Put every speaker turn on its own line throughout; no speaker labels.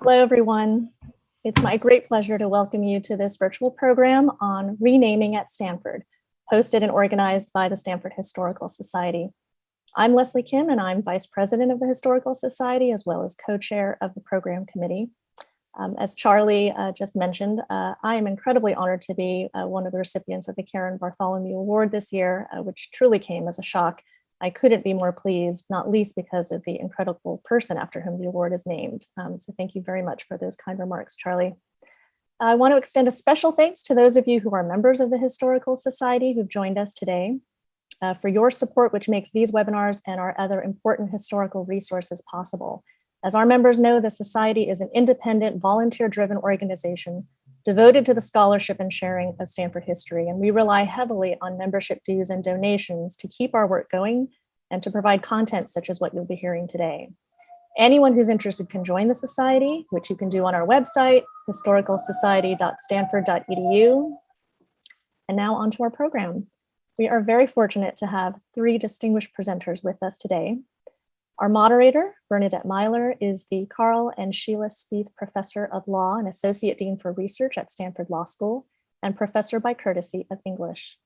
Hello, everyone. It's my great pleasure to welcome you to this virtual program on renaming at Stanford, hosted and organized by the Stanford Historical Society. I'm Leslie Kim, and I'm Vice President of the Historical Society, as well as co-chair of the program committee. As Charlie just mentioned, I am incredibly honored to be one of the recipients of the Karen Bartholomew Award this year, which truly came as a shock. I couldn't be more pleased, not least because of the incredible person after whom the award is named. So thank you very much for those kind remarks, Charlie. I want to extend a special thanks to those of you who are members of the Historical Society who've joined us today for your support, which makes these webinars and our other important historical resources possible. As our members know, the Society is an independent, volunteer-driven organization devoted to the scholarship and sharing of Stanford history, and we rely heavily on membership dues and donations to keep our work going and to provide content such as what you'll be hearing today. Anyone who's interested can join the Society, which you can do on our website, historicalsociety.stanford.edu. And now on to our program. We are very fortunate to have three distinguished presenters with us today. Our moderator, Bernadette Meyler, is the Carl and Sheila Spieth Professor of Law and Associate Dean for Research at Stanford Law School and Professor by Courtesy of English.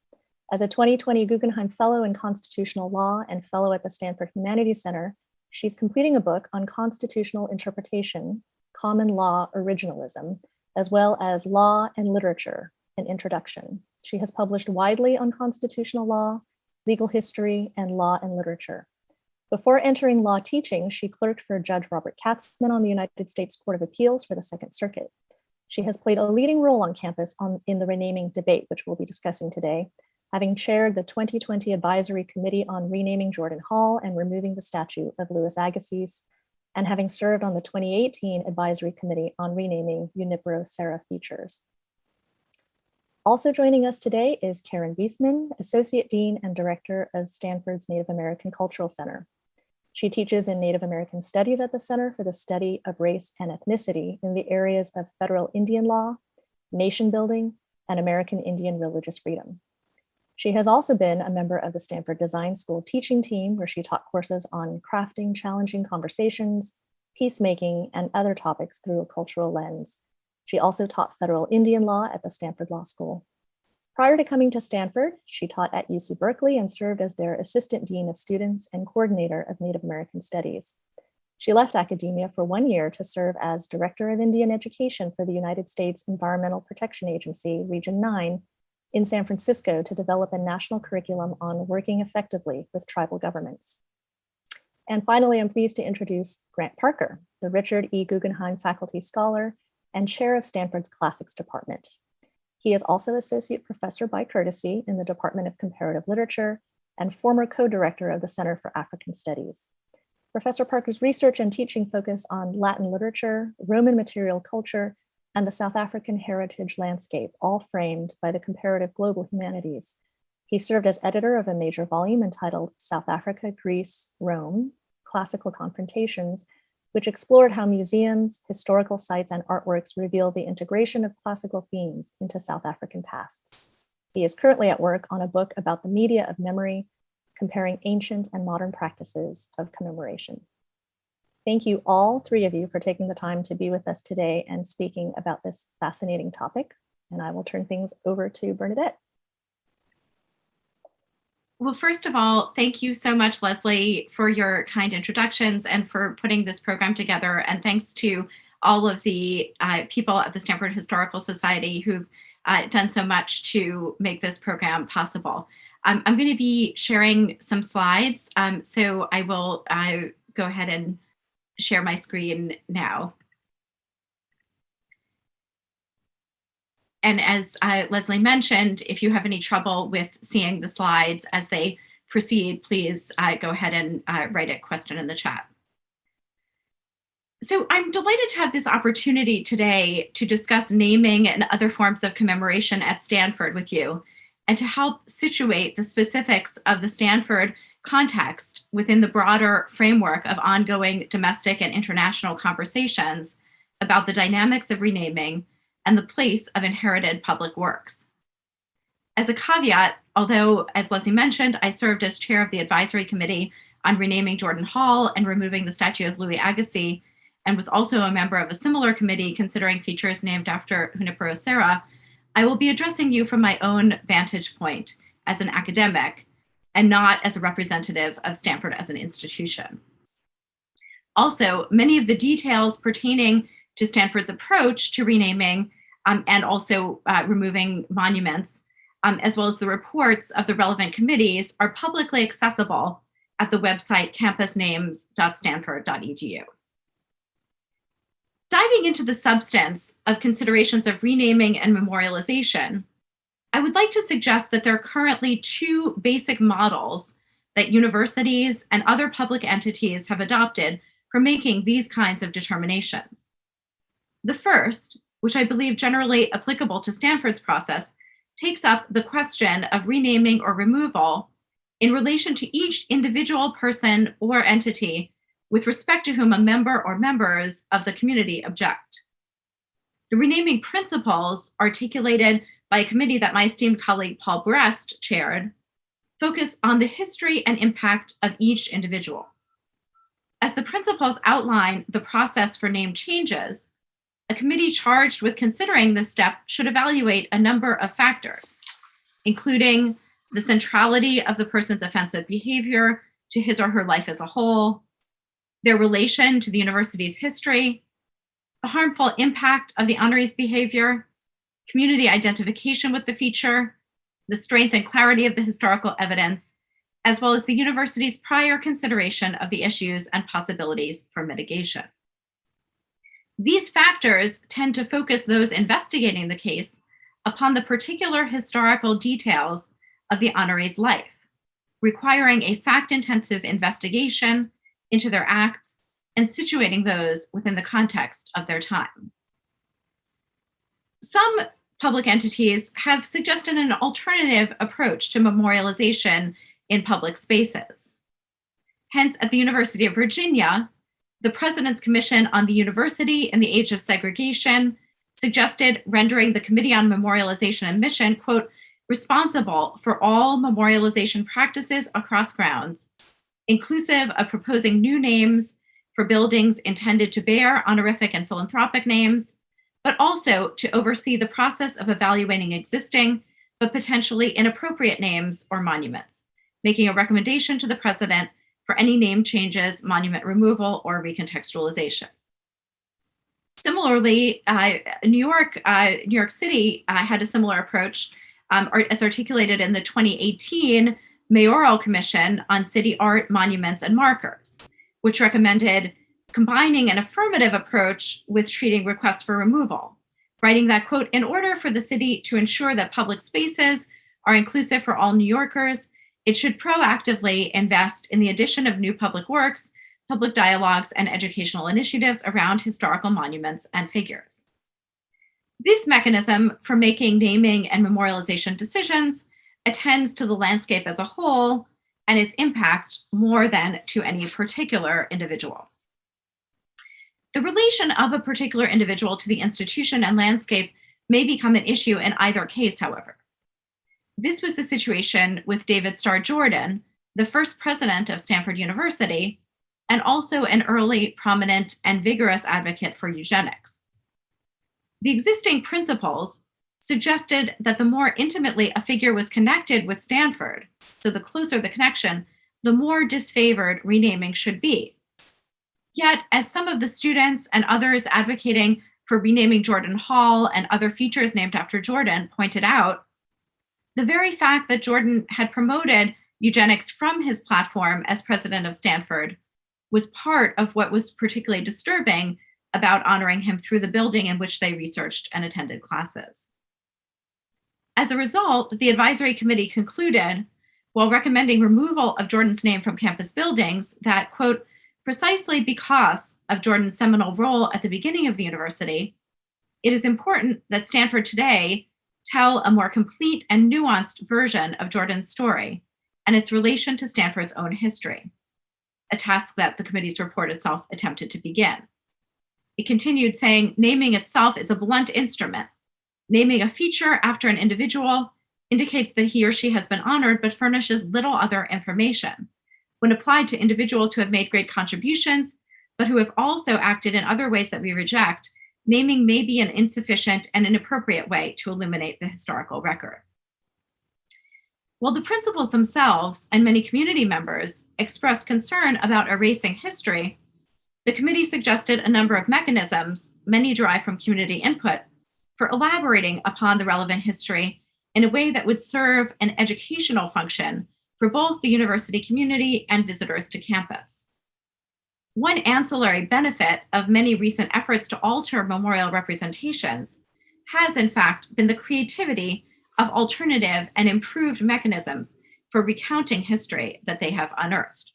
As a 2020 Guggenheim Fellow in Constitutional Law and Fellow at the Stanford Humanities Center, she's completing a book on constitutional interpretation, common law originalism, as well as law and literature, an introduction. She has published widely on constitutional law, legal history, and law and literature. Before entering law teaching, she clerked for Judge Robert Katzman on the United States Court of Appeals for the Second Circuit. She has played a leading role on campus in the renaming debate, which we'll be discussing today, having chaired the 2020 Advisory Committee on renaming Jordan Hall and removing the statue of Louis Agassiz, and having served on the 2018 Advisory Committee on renaming Junipero Serra Features. Also joining us today is Karen Biestman, Associate Dean and Director of Stanford's Native American Cultural Center. She teaches in Native American Studies at the Center for the Study of Race and Ethnicity in the areas of federal Indian law, nation building, and American Indian religious freedom. She has also been a member of the Stanford Design School teaching team, where she taught courses on crafting challenging conversations, peacemaking, and other topics through a cultural lens. She also taught federal Indian law at the Stanford Law School. Prior to coming to Stanford, she taught at UC Berkeley and served as their Assistant Dean of Students and Coordinator of Native American Studies. She left academia for 1 year to serve as Director of Indian Education for the United States Environmental Protection Agency, Region 9, in San Francisco to develop a national curriculum on working effectively with tribal governments. And finally, I'm pleased to introduce Grant Parker, the Richard E. Guggenheim Faculty Scholar and Chair of Stanford's Classics Department. He is also Associate Professor by Courtesy in the Department of Comparative Literature and former co-director of the Center for African Studies. Professor Parker's research and teaching focus on Latin literature, Roman material culture, and the South African heritage landscape, all framed by the comparative global humanities. He served as editor of a major volume entitled South Africa, Greece, Rome, Classical Confrontations, which explored how museums, historical sites, and artworks reveal the integration of classical themes into South African pasts. He is currently at work on a book about the media of memory, comparing ancient and modern practices of commemoration. Thank you all three of you for taking the time to be with us today and speaking about this fascinating topic. And I will turn things over to Bernadette.
Well, first of all, thank you so much, Leslie, for your kind introductions and for putting this program together. And thanks to all of the people at the Stanford Historical Society who've done so much to make this program possible. I'm going to be sharing some slides, so I will go ahead and share my screen now. And as Leslie mentioned, if you have any trouble with seeing the slides as they proceed, please go ahead and write a question in the chat. So I'm delighted to have this opportunity today to discuss naming and other forms of commemoration at Stanford with you, and to help situate the specifics of the Stanford context within the broader framework of ongoing domestic and international conversations about the dynamics of renaming and the place of inherited public works. As a caveat, although, as Leslie mentioned, I served as chair of the advisory committee on renaming Jordan Hall and removing the statue of Louis Agassiz, and was also a member of a similar committee considering features named after Junipero Serra, I will be addressing you from my own vantage point as an academic and not as a representative of Stanford as an institution. Also, many of the details pertaining to Stanford's approach to renaming and also removing monuments, as well as the reports of the relevant committees, are publicly accessible at the website campusnames.stanford.edu. Diving into the substance of considerations of renaming and memorialization, I would like to suggest that there are currently two basic models that universities and other public entities have adopted for making these kinds of determinations. The first, which I believe generally applicable to Stanford's process, takes up the question of renaming or removal in relation to each individual person or entity with respect to whom a member or members of the community object. The renaming principles, articulated by a committee that my esteemed colleague Paul Brest chaired, focus on the history and impact of each individual. As the principles outline the process for name changes, a committee charged with considering this step should evaluate a number of factors, including the centrality of the person's offensive behavior to his or her life as a whole, their relation to the university's history, the harmful impact of the honoree's behavior, community identification with the feature, the strength and clarity of the historical evidence, as well as the university's prior consideration of the issues and possibilities for mitigation. These factors tend to focus those investigating the case upon the particular historical details of the honoree's life, requiring a fact-intensive investigation into their acts and situating those within the context of their time. Some public entities have suggested an alternative approach to memorialization in public spaces. Hence, at the University of Virginia, the President's Commission on the University in the Age of Segregation suggested rendering the Committee on Memorialization and Mission, quote, responsible for all memorialization practices across grounds, inclusive of proposing new names for buildings intended to bear honorific and philanthropic names, but also to oversee the process of evaluating existing but potentially inappropriate names or monuments, making a recommendation to the President for any name changes, monument removal, or recontextualization. Similarly, New York City had a similar approach as articulated in the 2018 Mayoral Commission on City Art, Monuments, and Markers, which recommended combining an affirmative approach with treating requests for removal, writing that, quote, in order for the city to ensure that public spaces are inclusive for all New Yorkers, it should proactively invest in the addition of new public works, public dialogues, and educational initiatives around historical monuments and figures. This mechanism for making naming and memorialization decisions attends to the landscape as a whole and its impact more than to any particular individual. The relation of a particular individual to the institution and landscape may become an issue in either case, however. This was the situation with David Starr Jordan, the first president of Stanford University, and also an early, prominent, and vigorous advocate for eugenics. The existing principles suggested that the more intimately a figure was connected with Stanford, so the closer the connection, the more disfavored renaming should be. Yet, as some of the students and others advocating for renaming Jordan Hall and other features named after Jordan pointed out, the very fact that Jordan had promoted eugenics from his platform as president of Stanford was part of what was particularly disturbing about honoring him through the building in which they researched and attended classes. As a result, the advisory committee concluded, while recommending removal of Jordan's name from campus buildings, that, quote, precisely because of Jordan's seminal role at the beginning of the university, it is important that Stanford today tell a more complete and nuanced version of Jordan's story and its relation to Stanford's own history, a task that the committee's report itself attempted to begin. It continued saying, naming itself is a blunt instrument. Naming a feature after an individual indicates that he or she has been honored, but furnishes little other information. When applied to individuals who have made great contributions, but who have also acted in other ways that we reject, naming may be an insufficient and inappropriate way to illuminate the historical record. While the principals themselves and many community members expressed concern about erasing history, the committee suggested a number of mechanisms, many derived from community input, for elaborating upon the relevant history in a way that would serve an educational function for both the university community and visitors to campus. One ancillary benefit of many recent efforts to alter memorial representations has, in fact, been the creativity of alternative and improved mechanisms for recounting history that they have unearthed.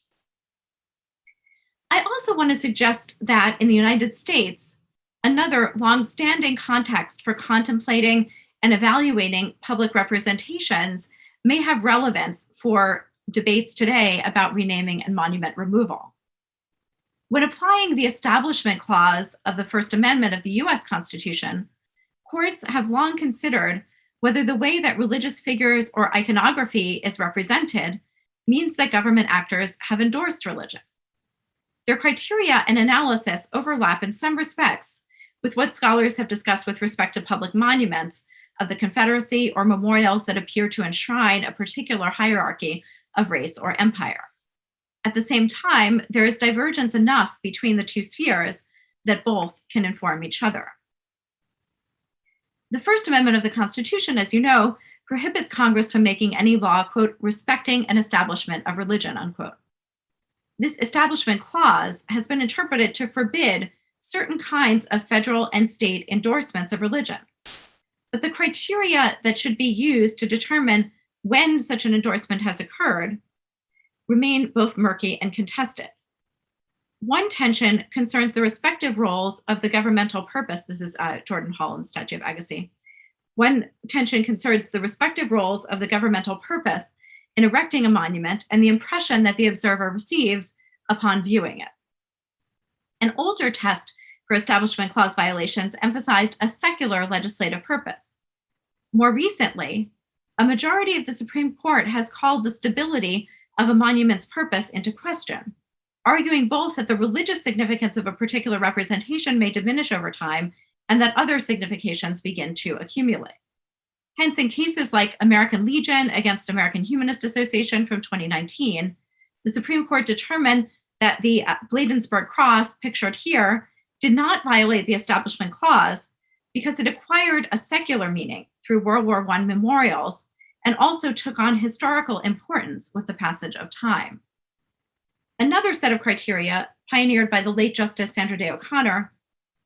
I also want to suggest that in the United States, another longstanding context for contemplating and evaluating public representations may have relevance for debates today about renaming and monument removal. When applying the Establishment Clause of the First Amendment of the US Constitution, courts have long considered whether the way that religious figures or iconography is represented means that government actors have endorsed religion. Their criteria and analysis overlap in some respects with what scholars have discussed with respect to public monuments of the Confederacy or memorials that appear to enshrine a particular hierarchy of race or empire. At the same time, there is divergence enough between the two spheres that both can inform each other. The First Amendment of the Constitution, as you know, prohibits Congress from making any law, quote, respecting an establishment of religion, unquote. This Establishment Clause has been interpreted to forbid certain kinds of federal and state endorsements of religion. But the criteria that should be used to determine when such an endorsement has occurred remain both murky and contested. One tension concerns the respective roles of the governmental purpose. This is Jordan Hall in the Statue of Agassiz. One tension concerns the respective roles of the governmental purpose in erecting a monument and the impression that the observer receives upon viewing it. An older test for Establishment Clause violations emphasized a secular legislative purpose. More recently, a majority of the Supreme Court has called the stability of a monument's purpose into question, arguing both that the religious significance of a particular representation may diminish over time and that other significations begin to accumulate. Hence, in cases like American Legion against American Humanist Association from 2019, the Supreme Court determined that the Bladensburg Cross, pictured here, did not violate the Establishment Clause because it acquired a secular meaning through World War I memorials and also took on historical importance with the passage of time. Another set of criteria, pioneered by the late Justice Sandra Day O'Connor,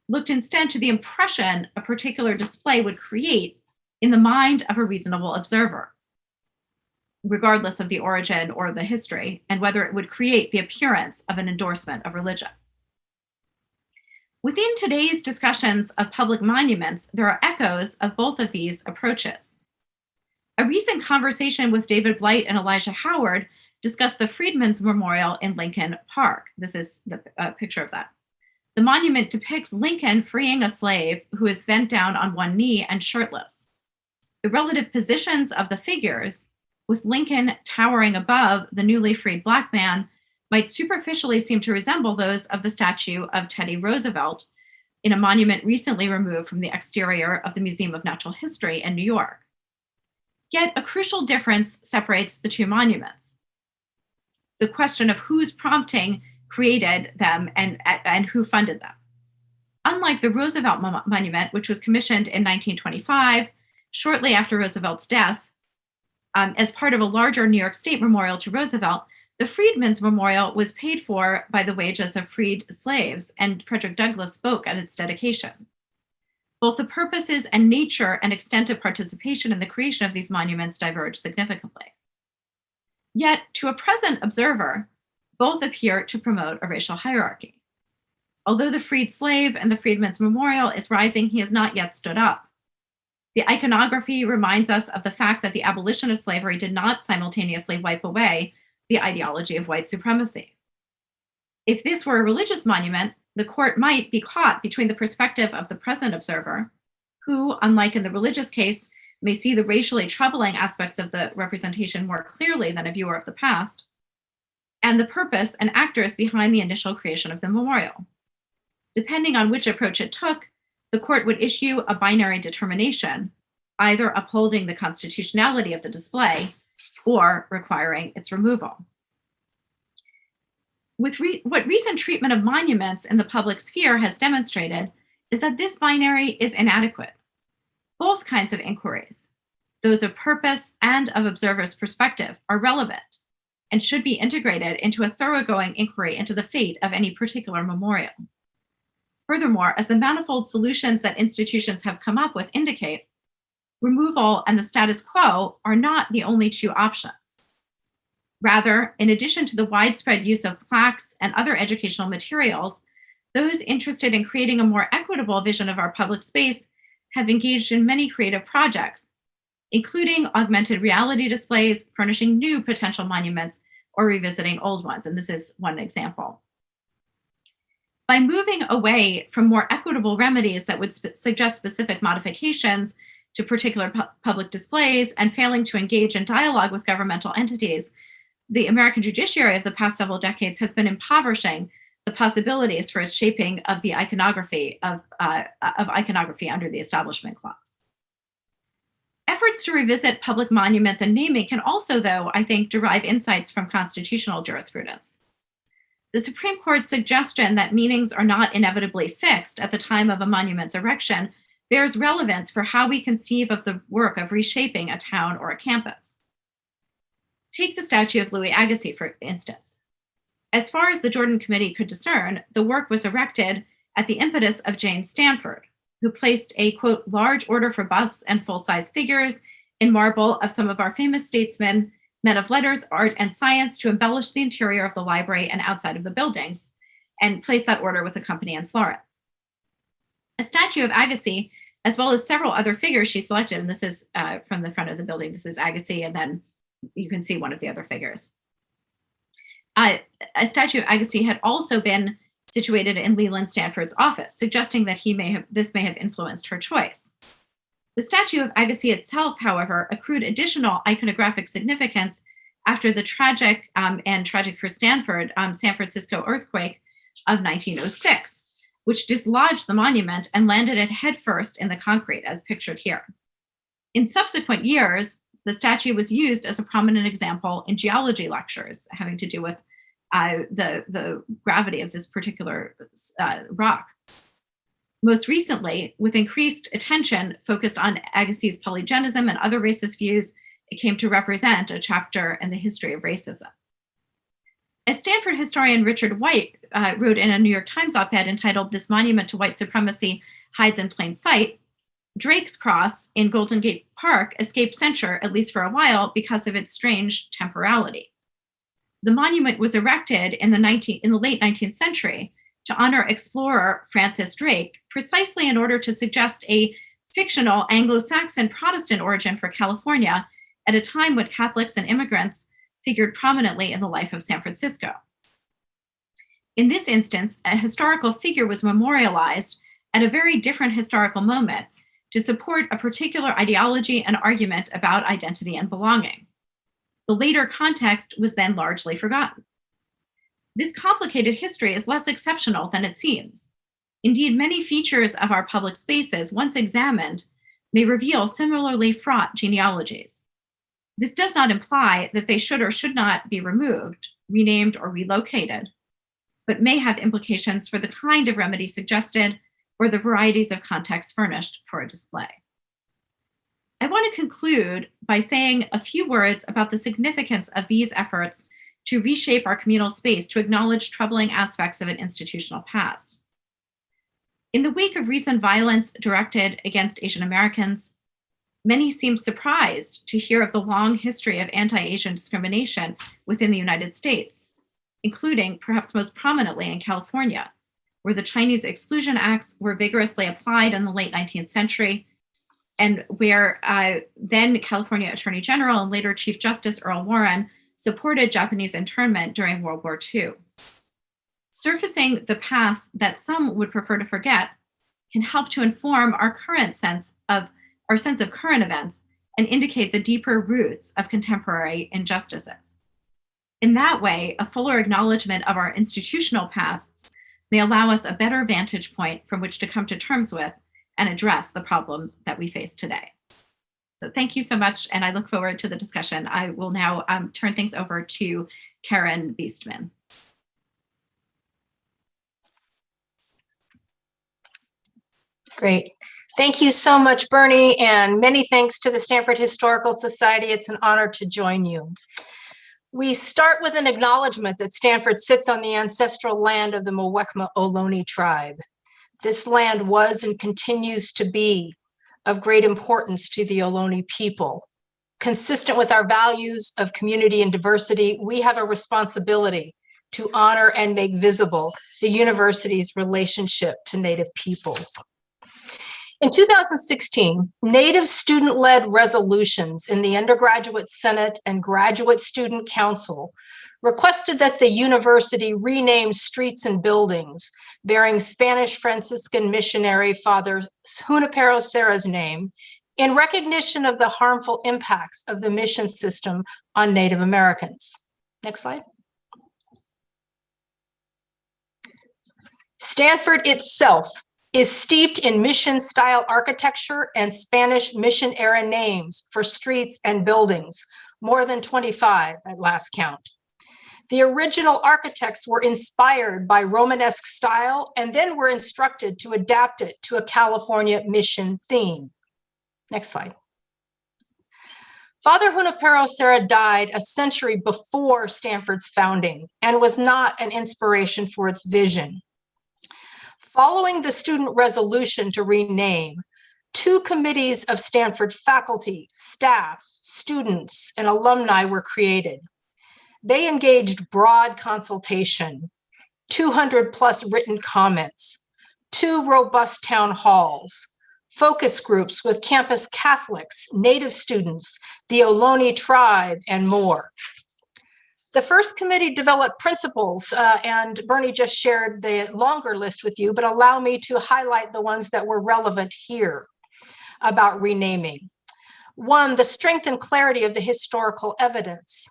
looked instead to the impression a particular display would create in the mind of a reasonable observer, regardless of the origin or the history, and whether it would create the appearance of an endorsement of religion. Within today's discussions of public monuments, there are echoes of both of these approaches. A recent conversation with David Blight and Elijah Howard discussed the Freedmen's Memorial in Lincoln Park. This is the picture of that. The monument depicts Lincoln freeing a slave who is bent down on one knee and shirtless. The relative positions of the figures, with Lincoln towering above the newly freed Black man, might superficially seem to resemble those of the statue of Teddy Roosevelt in a monument recently removed from the exterior of the Museum of Natural History in New York. Yet a crucial difference separates the two monuments: the question of whose prompting created them and who funded them. Unlike the Roosevelt Monument, which was commissioned in 1925, shortly after Roosevelt's death, as part of a larger New York State memorial to Roosevelt, the Freedmen's Memorial was paid for by the wages of freed slaves, and Frederick Douglass spoke at its dedication. Both the purposes and nature and extent of participation in the creation of these monuments diverge significantly. Yet, to a present observer, both appear to promote a racial hierarchy. Although the freed slave and the Freedmen's Memorial is rising, he has not yet stood up. The iconography reminds us of the fact that the abolition of slavery did not simultaneously wipe away the ideology of white supremacy. If this were a religious monument, the court might be caught between the perspective of the present observer, who, unlike in the religious case, may see the racially troubling aspects of the representation more clearly than a viewer of the past, and the purpose and actors behind the initial creation of the memorial. Depending on which approach it took, the court would issue a binary determination, either upholding the constitutionality of the display or requiring its removal. What recent treatment of monuments in the public sphere has demonstrated is that this binary is inadequate. Both kinds of inquiries, those of purpose and of observer's perspective, are relevant and should be integrated into a thoroughgoing inquiry into the fate of any particular memorial. Furthermore, as the manifold solutions that institutions have come up with indicate, removal and the status quo are not the only two options. Rather, in addition to the widespread use of plaques and other educational materials, those interested in creating a more equitable vision of our public space have engaged in many creative projects, including augmented reality displays, furnishing new potential monuments, or revisiting old ones. And this is one example. By moving away from more equitable remedies that would suggest specific modifications to particular public displays and failing to engage in dialogue with governmental entities, the American judiciary of the past several decades has been impoverishing the possibilities for a shaping of the iconography of iconography under the Establishment Clause. Efforts to revisit public monuments and naming can also, though, I think, derive insights from constitutional jurisprudence. The Supreme Court's suggestion that meanings are not inevitably fixed at the time of a monument's erection bears relevance for how we conceive of the work of reshaping a town or a campus. Take the statue of Louis Agassiz, for instance. As far as the Jordan Committee could discern, the work was erected at the impetus of Jane Stanford, who placed a, quote, large order for busts and full-size figures in marble of some of our famous statesmen, men of letters, art, and science to embellish the interior of the library and outside of the buildings, and placed that order with the company in Florence. A statue of Agassiz, as well as several other figures she selected, and this is from the front of the building, this is Agassiz, and then you can see one of the other figures. A statue of Agassiz had also been situated in Leland Stanford's office, suggesting that this may have influenced her choice. The statue of Agassiz itself, however, accrued additional iconographic significance after the tragic for Stanford, San Francisco earthquake of 1906, which dislodged the monument and landed it headfirst in the concrete, as pictured here. In subsequent years, the statue was used as a prominent example in geology lectures having to do with the gravity of this particular rock. Most recently, with increased attention focused on Agassiz's polygenism and other racist views, it came to represent a chapter in the history of racism. As Stanford historian Richard White wrote in a New York Times op-ed entitled "This Monument to White Supremacy Hides in Plain Sight," Drake's Cross in Golden Gate Park escaped censure, at least for a while, because of its strange temporality. The monument was erected in the late 19th century to honor explorer Francis Drake, precisely in order to suggest a fictional Anglo-Saxon Protestant origin for California at a time when Catholics and immigrants figured prominently in the life of San Francisco. In this instance, a historical figure was memorialized at a very different historical moment to support a particular ideology and argument about identity and belonging. The later context was then largely forgotten. This complicated history is less exceptional than it seems. Indeed, many features of our public spaces, once examined, may reveal similarly fraught genealogies. This does not imply that they should or should not be removed, renamed, or relocated, but may have implications for the kind of remedy suggested or the varieties of contexts furnished for a display. I want to conclude by saying a few words about the significance of these efforts to reshape our communal space to acknowledge troubling aspects of an institutional past. In the wake of recent violence directed against Asian Americans, many seemed surprised to hear of the long history of anti-Asian discrimination within the United States, including, perhaps most prominently, in California, where the Chinese Exclusion Acts were vigorously applied in the late 19th century, and where then California Attorney General and later Chief Justice Earl Warren supported Japanese internment during World War II. Surfacing the past that some would prefer to forget can help to inform our sense of current events and indicate the deeper roots of contemporary injustices. In that way, a fuller acknowledgement of our institutional pasts may allow us a better vantage point from which to come to terms with and address the problems that we face today. So thank you so much, and I look forward to the discussion. I will now turn things over to Karen Biestman.
Great. Thank you so much, Bernie, and many thanks to the Stanford Historical Society. It's an honor to join you. We start with an acknowledgement that Stanford sits on the ancestral land of the Muwekma Ohlone tribe. This land was and continues to be of great importance to the Ohlone people. Consistent with our values of community and diversity, we have a responsibility to honor and make visible the university's relationship to Native peoples. In 2016, Native student-led resolutions in the Undergraduate Senate and Graduate Student Council requested that the university rename streets and buildings bearing Spanish Franciscan missionary Father Serra's name in recognition of the harmful impacts of the mission system on Native Americans. Next slide. Stanford itself is steeped in mission-style architecture and Spanish mission-era names for streets and buildings, more than 25 at last count. The original architects were inspired by Romanesque style and then were instructed to adapt it to a California mission theme. Next slide. Father Serra died a century before Stanford's founding and was not an inspiration for its vision. Following the student resolution to rename, 2 committees of Stanford faculty, staff, students, and alumni were created. They engaged broad consultation, 200 plus written comments, 2 robust town halls, focus groups with campus Catholics, Native students, the Ohlone tribe, and more. The first committee developed principles, and Bernie just shared the longer list with you, but allow me to highlight the ones that were relevant here about renaming. 1, the strength and clarity of the historical evidence,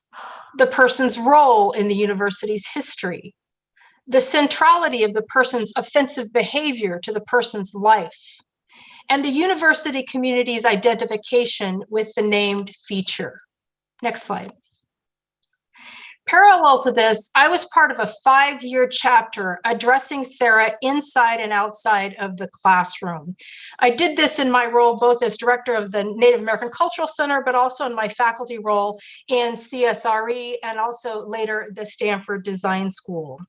the person's role in the university's history, the centrality of the person's offensive behavior to the person's life, and the university community's identification with the named feature. Next slide. Parallel to this, I was part of a 5-year chapter addressing Serra inside and outside of the classroom. I did this in my role both as director of the Native American Cultural Center, but also in my faculty role in CSRE and also later the Stanford Design School.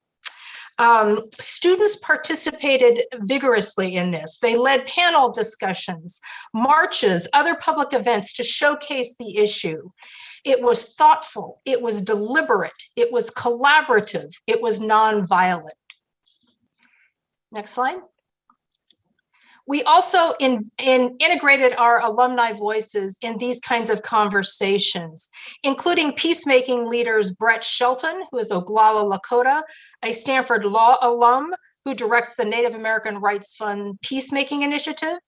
Students participated vigorously in this. They led panel discussions, marches, other public events to showcase the issue. It was thoughtful, it was deliberate, it was collaborative, it was nonviolent. Next slide. We also integrated our alumni voices in these kinds of conversations, including peacemaking leaders Brett Shelton, who is Oglala Lakota, a Stanford law alum who directs the Native American Rights Fund Peacemaking Initiative,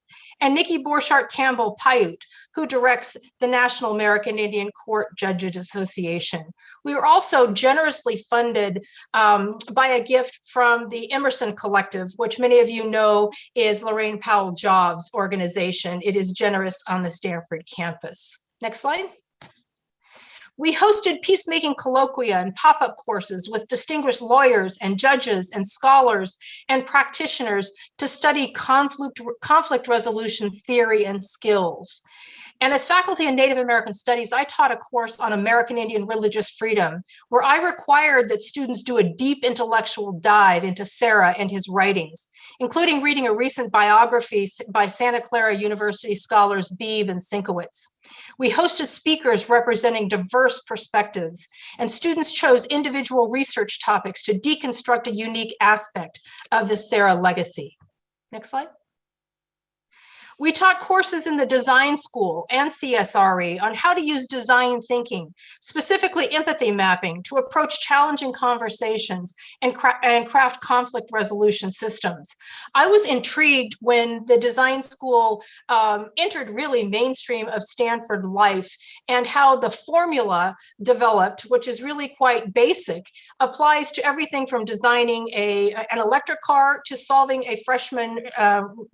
and Nikki Borchardt Campbell Paiute, who directs the National American Indian Court Judges Association. We were also generously funded by a gift from the Emerson Collective, which many of you know is Lorraine Powell Jobs' organization. It is generous on the Stanford campus. Next slide. We hosted peacemaking colloquia and pop-up courses with distinguished lawyers and judges and scholars and practitioners to study conflict resolution theory and skills. And as faculty in Native American Studies, I taught a course on American Indian religious freedom, where I required that students do a deep intellectual dive into Serra and his writings, including reading a recent biography by Santa Clara University scholars Beebe and Sienkiewicz. We hosted speakers representing diverse perspectives, and students chose individual research topics to deconstruct a unique aspect of the Serra legacy. Next slide. We taught courses in the design school and CSRE on how to use design thinking, specifically empathy mapping, to approach challenging conversations and craft conflict resolution systems. I was intrigued when the design school entered really mainstream of Stanford life, and how the formula developed, which is really quite basic, applies to everything from designing an electric car to solving a freshman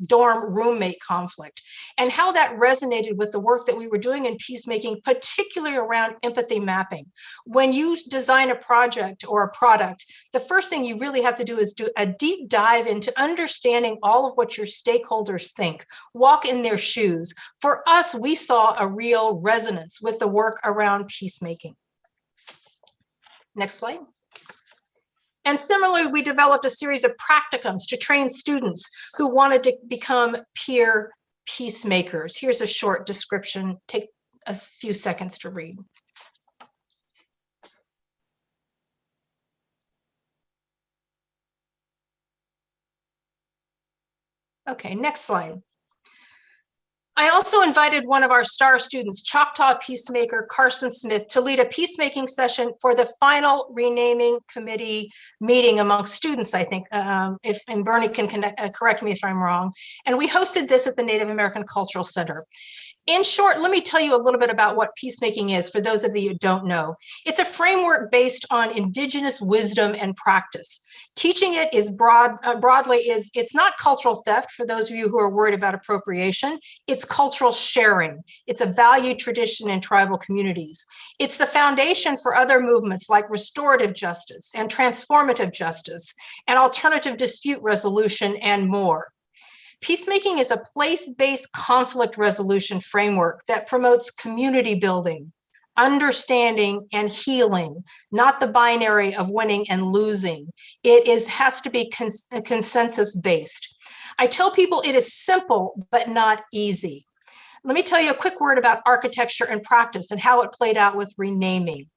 dorm roommate conflict, and how that resonated with the work that we were doing in peacemaking, particularly around empathy mapping. When you design a project or a product, the first thing you really have to do is do a deep dive into understanding all of what your stakeholders think, walk in their shoes. For us, we saw a real resonance with the work around peacemaking. Next slide. And similarly, we developed a series of practicums to train students who wanted to become peer peacemakers. Here's a short description. Take a few seconds to read. Okay, next slide. I also invited one of our star students, Choctaw peacemaker Carson Smith, to lead a peacemaking session for the final renaming committee meeting amongst students, I think, and Bernie can correct me if I'm wrong. And we hosted this at the Native American Cultural Center. In short, let me tell you a little bit about what peacemaking is for those of you who don't know. It's a framework based on indigenous wisdom and practice. Teaching it is broadly it's not cultural theft for those of you who are worried about appropriation. It's cultural sharing. It's a valued tradition in tribal communities. It's the foundation for other movements like restorative justice and transformative justice and alternative dispute resolution and more. Peacemaking is a place-based conflict resolution framework that promotes community building, understanding, and healing, not the binary of winning and losing. It has to be consensus-based. I tell people it is simple, but not easy. Let me tell you a quick word about architecture and practice and how it played out with renaming.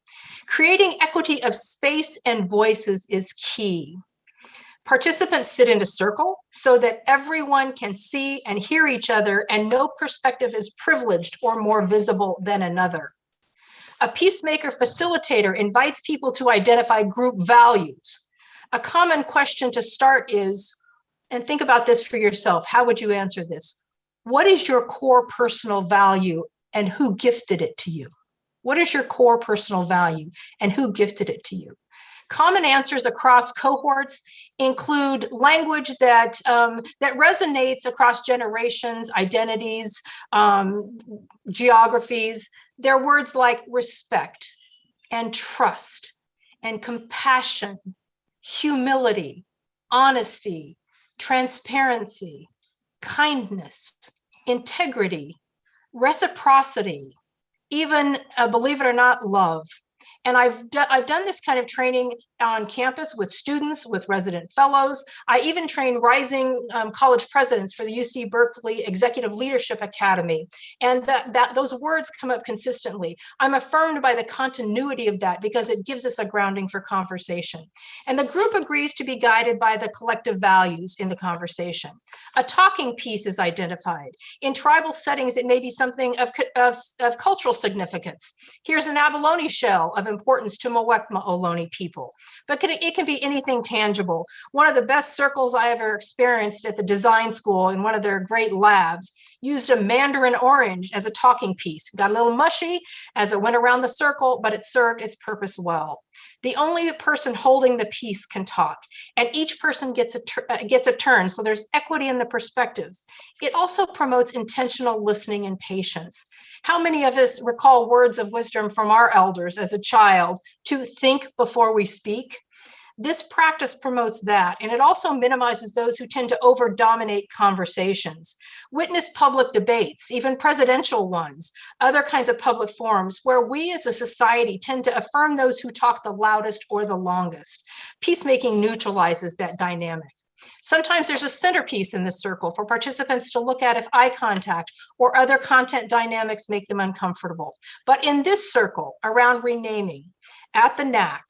Creating equity of space and voices is key. Participants sit in a circle so that everyone can see and hear each other, and no perspective is privileged or more visible than another. A peacemaker facilitator invites people to identify group values. A common question to start is, and think about this for yourself, how would you answer this? What is your core personal value and who gifted it to you? What is your core personal value and who gifted it to you? Common answers across cohorts include language that resonates across generations, identities, geographies. They're words like respect and trust and compassion, humility, honesty, transparency, kindness, integrity, reciprocity, even, believe it or not, love. And I've done this kind of training on campus with students, with resident fellows. I even train rising college presidents for the UC Berkeley Executive Leadership Academy. And those words come up consistently. I'm affirmed by the continuity of that because it gives us a grounding for conversation. And the group agrees to be guided by the collective values in the conversation. A talking piece is identified. In tribal settings, it may be something of cultural significance. Here's an abalone shell of importance to Muwekma Ohlone people. But it can be anything tangible. One of the best circles I ever experienced at the design school in one of their great labs used a mandarin orange as a talking piece. Got a little mushy as it went around the circle, but it served its purpose well. The only person holding the piece can talk, and each person gets a turn, so there's equity in the perspectives. It also promotes intentional listening and patience. How many of us recall words of wisdom from our elders as a child to think before we speak? This practice promotes that, and it also minimizes those who tend to over-dominate conversations. Witness public debates, even presidential ones, other kinds of public forums, where we as a society tend to affirm those who talk the loudest or the longest. Peacemaking neutralizes that dynamic. Sometimes there's a centerpiece in the circle for participants to look at if eye contact or other content dynamics make them uncomfortable. But in this circle around renaming, at the NAC,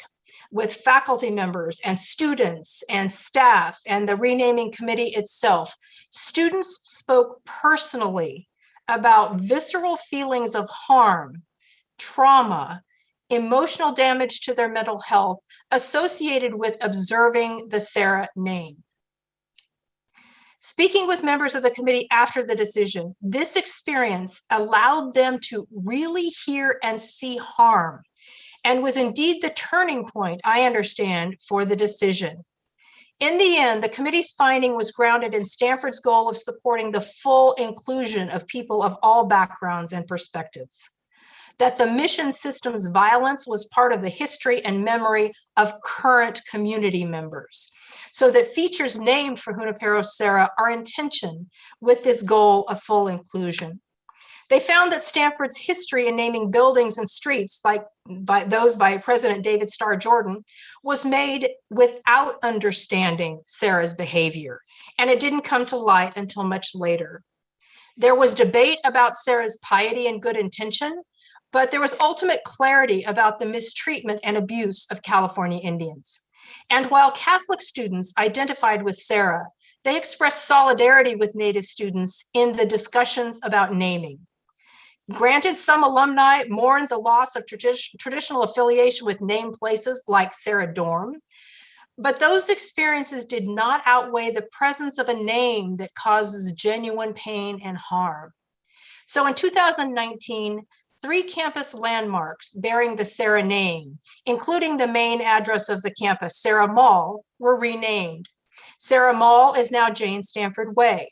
with faculty members and students and staff and the renaming committee itself, students spoke personally about visceral feelings of harm, trauma, emotional damage to their mental health associated with observing the Serra name. Speaking with members of the committee after the decision, this experience allowed them to really hear and see harm, and was indeed the turning point, I understand, for the decision. In the end, the committee's finding was grounded in Stanford's goal of supporting the full inclusion of people of all backgrounds and perspectives, that the mission system's violence was part of the history and memory of current community members, so that features named for Junipero Serra are in tension with this goal of full inclusion. They found that Stanford's history in naming buildings and streets, like by President David Starr Jordan, was made without understanding Serra's behavior, and it didn't come to light until much later. There was debate about Serra's piety and good intention, but there was ultimate clarity about the mistreatment and abuse of California Indians. And while Catholic students identified with Serra, they expressed solidarity with Native students in the discussions about naming. Granted, some alumni mourned the loss of traditional affiliation with named places like Serra Dorm, but those experiences did not outweigh the presence of a name that causes genuine pain and harm. So in 2019, 3 campus landmarks bearing the Serra name, including the main address of the campus, Serra Mall, were renamed. Serra Mall is now Jane Stanford Way.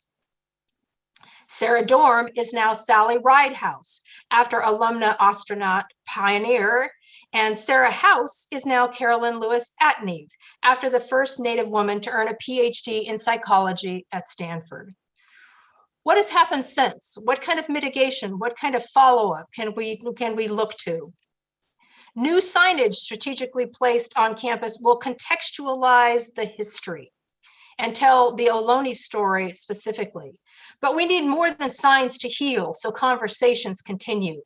Serra Dorm is now Sally Ride House, after alumna astronaut pioneer, and Serra House is now Carolyn Lewis Atneve, after the first Native woman to earn a PhD in psychology at Stanford. What has happened since? What kind of mitigation, what kind of follow-up can we look to? New signage strategically placed on campus will contextualize the history and tell the Ohlone story specifically. But we need more than signs to heal, so conversations continue.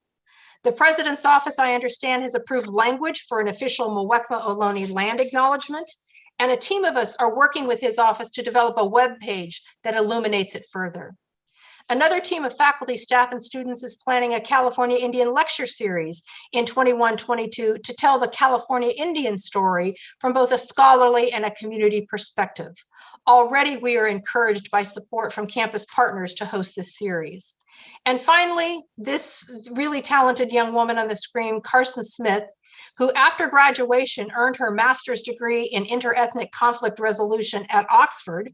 The president's office, I understand, has approved language for an official Muwekma Ohlone land acknowledgement, and a team of us are working with his office to develop a web page that illuminates it further. Another team of faculty, staff, and students is planning a California Indian lecture series in 21-22 to tell the California Indian story from both a scholarly and a community perspective. Already, we are encouraged by support from campus partners to host this series. And finally, this really talented young woman on the screen, Carson Smith, who after graduation earned her master's degree in interethnic conflict resolution at Oxford,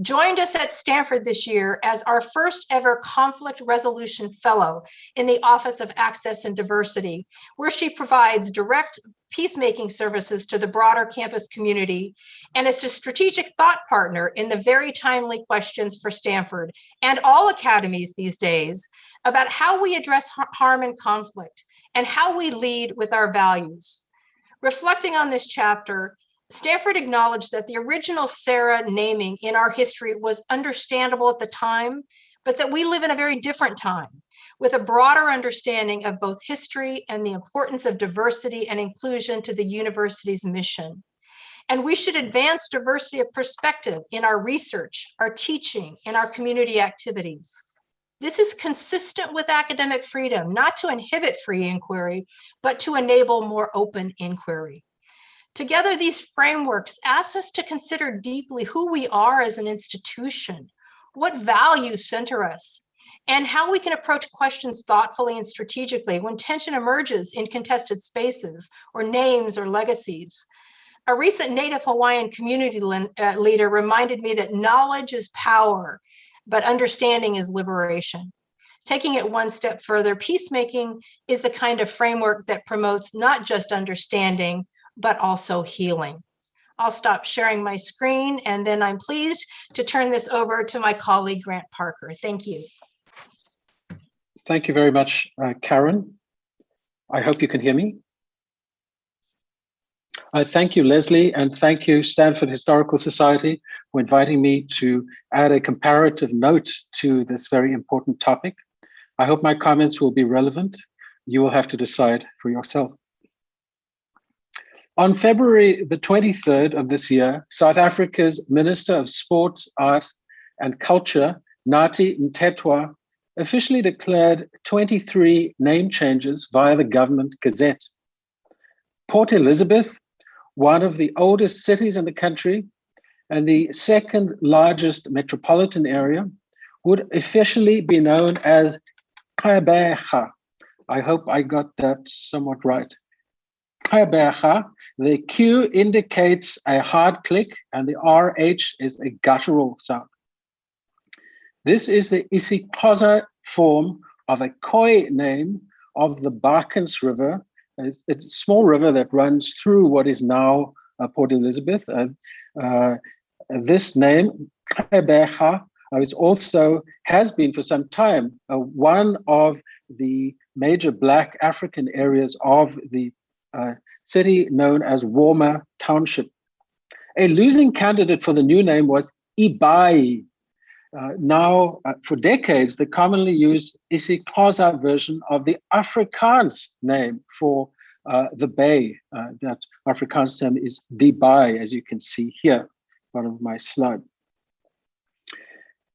joined us at Stanford this year as our first ever conflict resolution fellow in the Office of Access and Diversity, where she provides direct peacemaking services to the broader campus community and is a strategic thought partner in the very timely questions for Stanford and all academies these days about how we address harm and conflict and how we lead with our values. Reflecting on this chapter, Stanford acknowledged that the original Serra naming in our history was understandable at the time, but that we live in a very different time with a broader understanding of both history and the importance of diversity and inclusion to the university's mission. And we should advance diversity of perspective in our research, our teaching, and our community activities. This is consistent with academic freedom, not to inhibit free inquiry, but to enable more open inquiry. Together, these frameworks ask us to consider deeply who we are as an institution, what values center us, and how we can approach questions thoughtfully and strategically when tension emerges in contested spaces or names or legacies. A recent Native Hawaiian community leader reminded me that knowledge is power, but understanding is liberation. Taking it one step further, peacemaking is the kind of framework that promotes not just understanding, but also healing. I'll stop sharing my screen, and then I'm pleased to turn this over to my colleague, Grant Parker. Thank you.
Thank you very much, Karen. I hope you can hear me. Thank you, Leslie, and thank you, Stanford Historical Society, for inviting me to add a comparative note to this very important topic. I hope my comments will be relevant. You will have to decide for yourself. On February the 23rd of this year, South Africa's Minister of Sports, Art and Culture, Nathi Mthethwa, officially declared 23 name changes via the government gazette. Port Elizabeth, one of the oldest cities in the country and the second largest metropolitan area, would officially be known as Gqeberha. I hope I got that somewhat right. Gqeberha, the Q indicates a hard click and the RH is a guttural sound. This is the isiXhosa form of a Khoi name of the Barkens River, a small river that runs through what is now Port Elizabeth. This name, Gqeberha, has been for some time one of the major Black African areas of the city known as Warmer Township. A losing candidate for the new name was Ibai. For decades, the commonly used isiXhosa version of the Afrikaans name for the bay. That Afrikaans name is Dubai, as you can see here, part of my slide.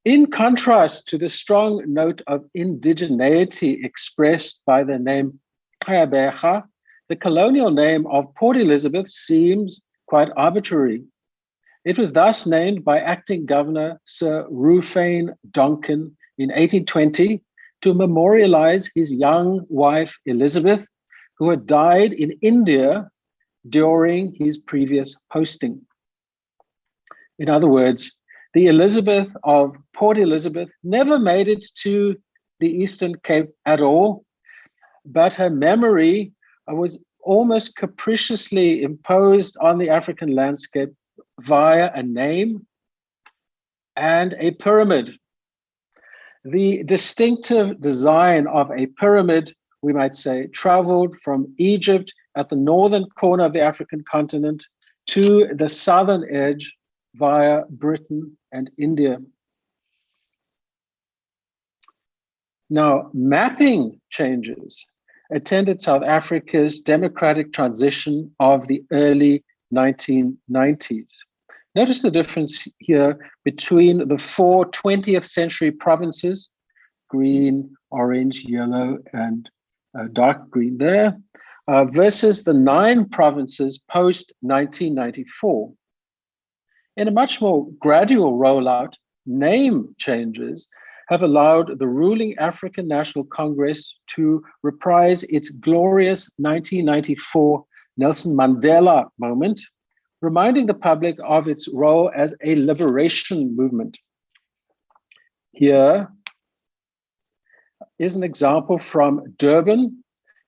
In contrast to the strong note of indigeneity expressed by the name Gqeberha, the colonial name of Port Elizabeth seems quite arbitrary. It was thus named by acting governor Sir Rufane Donkin in 1820 to memorialize his young wife Elizabeth, who had died in India during his previous posting. In other words, the Elizabeth of Port Elizabeth never made it to the Eastern Cape at all, but her memory was almost capriciously imposed on the African landscape via a name and a pyramid. The distinctive design of a pyramid, we might say, traveled from Egypt at the northern corner of the African continent to the southern edge via Britain and India. Now, mapping changes attended South Africa's democratic transition of the early 1990s. Notice the difference here between the four 20th century provinces, green, orange, yellow, and dark green there, versus the 9 provinces post-1994. In a much more gradual rollout, name changes have allowed the ruling African National Congress to reprise its glorious 1994 Nelson Mandela moment, reminding the public of its role as a liberation movement. Here is an example from Durban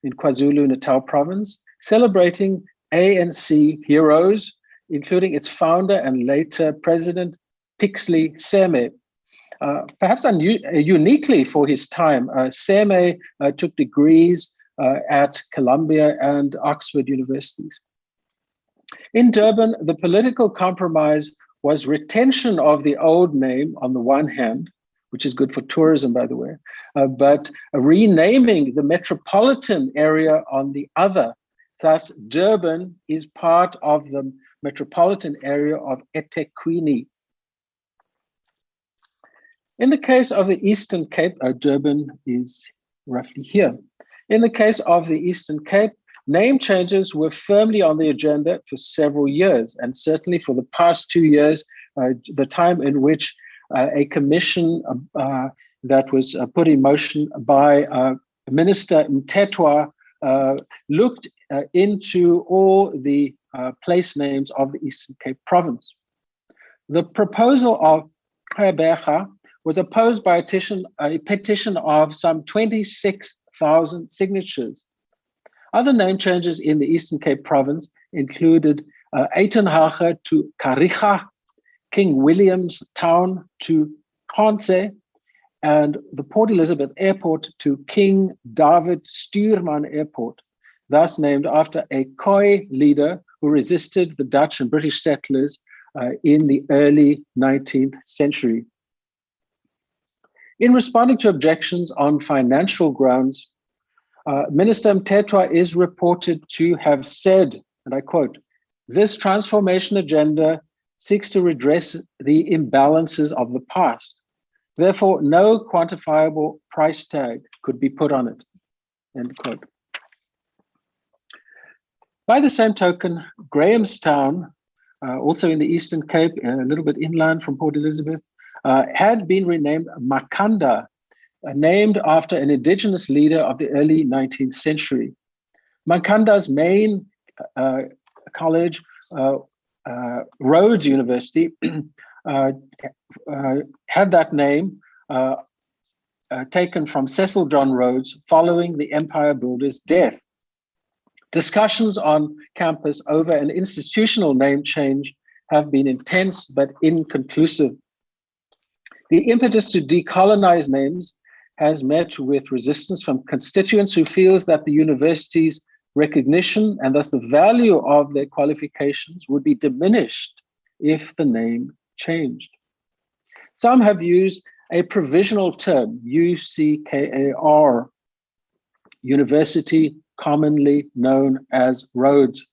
in KwaZulu-Natal province, celebrating ANC heroes, including its founder and later president, Pixley Seme. Perhaps uniquely for his time, Seme took degrees at Columbia and Oxford universities. In Durban, the political compromise was retention of the old name on the one hand, which is good for tourism, by the way, but renaming the metropolitan area on the other. Thus, Durban is part of the metropolitan area of eThekwini. In the case of the Eastern Cape, Durban is roughly here. In the case of the Eastern Cape, name changes were firmly on the agenda for several years, and certainly for the past 2 years, the time in which a commission that was put in motion by Minister Mthethwa looked into all the place names of the Eastern Cape province. The proposal of Gqeberha was opposed by a petition of some 26,000 signatures. Other name changes in the Eastern Cape province included Uitenhage to Kariga, King William's Town to Khanse, and the Port Elizabeth Airport to King David Stuurman Airport, thus named after a Khoi leader who resisted the Dutch and British settlers in the early 19th century. In responding to objections on financial grounds, Minister Mthethwa is reported to have said, and I quote, This transformation agenda seeks to redress the imbalances of the past. Therefore, no quantifiable price tag could be put on it, end quote. By the same token, Grahamstown, also in the Eastern Cape, a little bit inland from Port Elizabeth, had been renamed Makanda, named after an indigenous leader of the early 19th century. Makanda's main college, Rhodes University, had that name taken from Cecil John Rhodes following the empire builder's death. Discussions on campus over an institutional name change have been intense but inconclusive. The impetus to decolonize names has met with resistance from constituents who feels that the university's recognition and thus the value of their qualifications would be diminished if the name changed. Some have used a provisional term, UCKAR, University commonly known as Rhodes.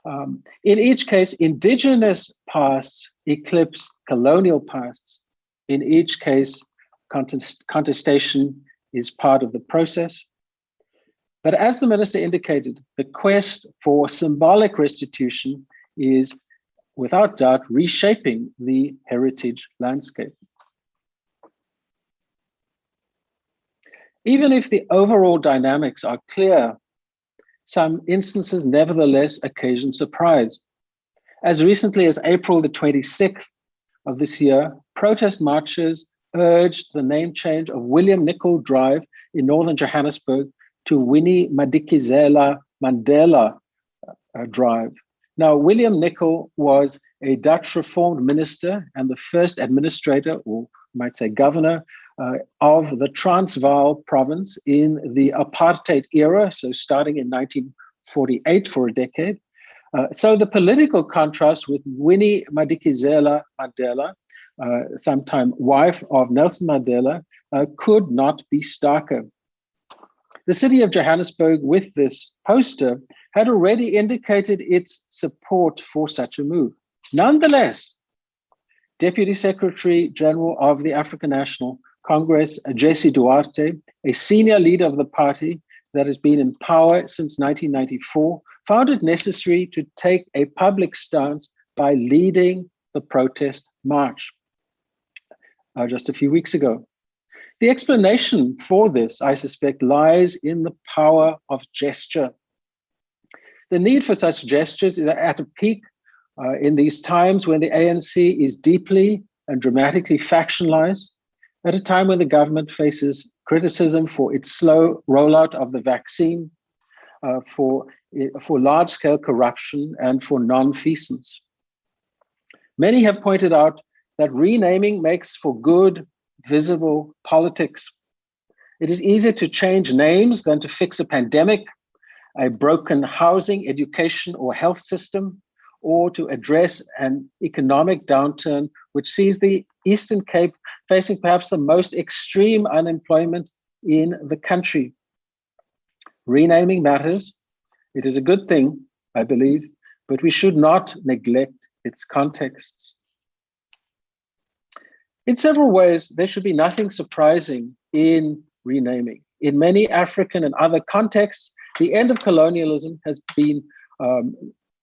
In each case, indigenous pasts eclipse colonial pasts. In each case, contestation is part of the process. But as the minister indicated, the quest for symbolic restitution is, without doubt, reshaping the heritage landscape. Even if the overall dynamics are clear, some instances nevertheless occasion surprise. As recently as April the 26th of this year, protest marchers urged the name change of William Nicol Drive in northern Johannesburg to Winnie Madikizela Mandela Drive. Now, William Nicol was a Dutch Reformed minister and the first administrator, or you might say governor, of the Transvaal province in the apartheid era, so starting in 1948 for a decade. So the political contrast with Winnie Madikizela Mandela, sometime wife of Nelson Mandela, could not be starker. The city of Johannesburg, with this poster, had already indicated its support for such a move. Nonetheless, Deputy Secretary General of the African National Congress, Jesse Duarte, a senior leader of the party that has been in power since 1994, found it necessary to take a public stance by leading the protest march just a few weeks ago. The explanation for this, I suspect, lies in the power of gesture. The need for such gestures is at a peak in these times when the ANC is deeply and dramatically factionalized, at a time when the government faces criticism for its slow rollout of the vaccine, for large-scale corruption, and for non-feasance. Many have pointed out that renaming makes for good, visible politics. It is easier to change names than to fix a pandemic, a broken housing, education, or health system, or to address an economic downturn which sees the Eastern Cape facing perhaps the most extreme unemployment in the country. Renaming matters. It is a good thing, I believe, but we should not neglect its contexts. In several ways, there should be nothing surprising in renaming. In many African and other contexts, the end of colonialism has been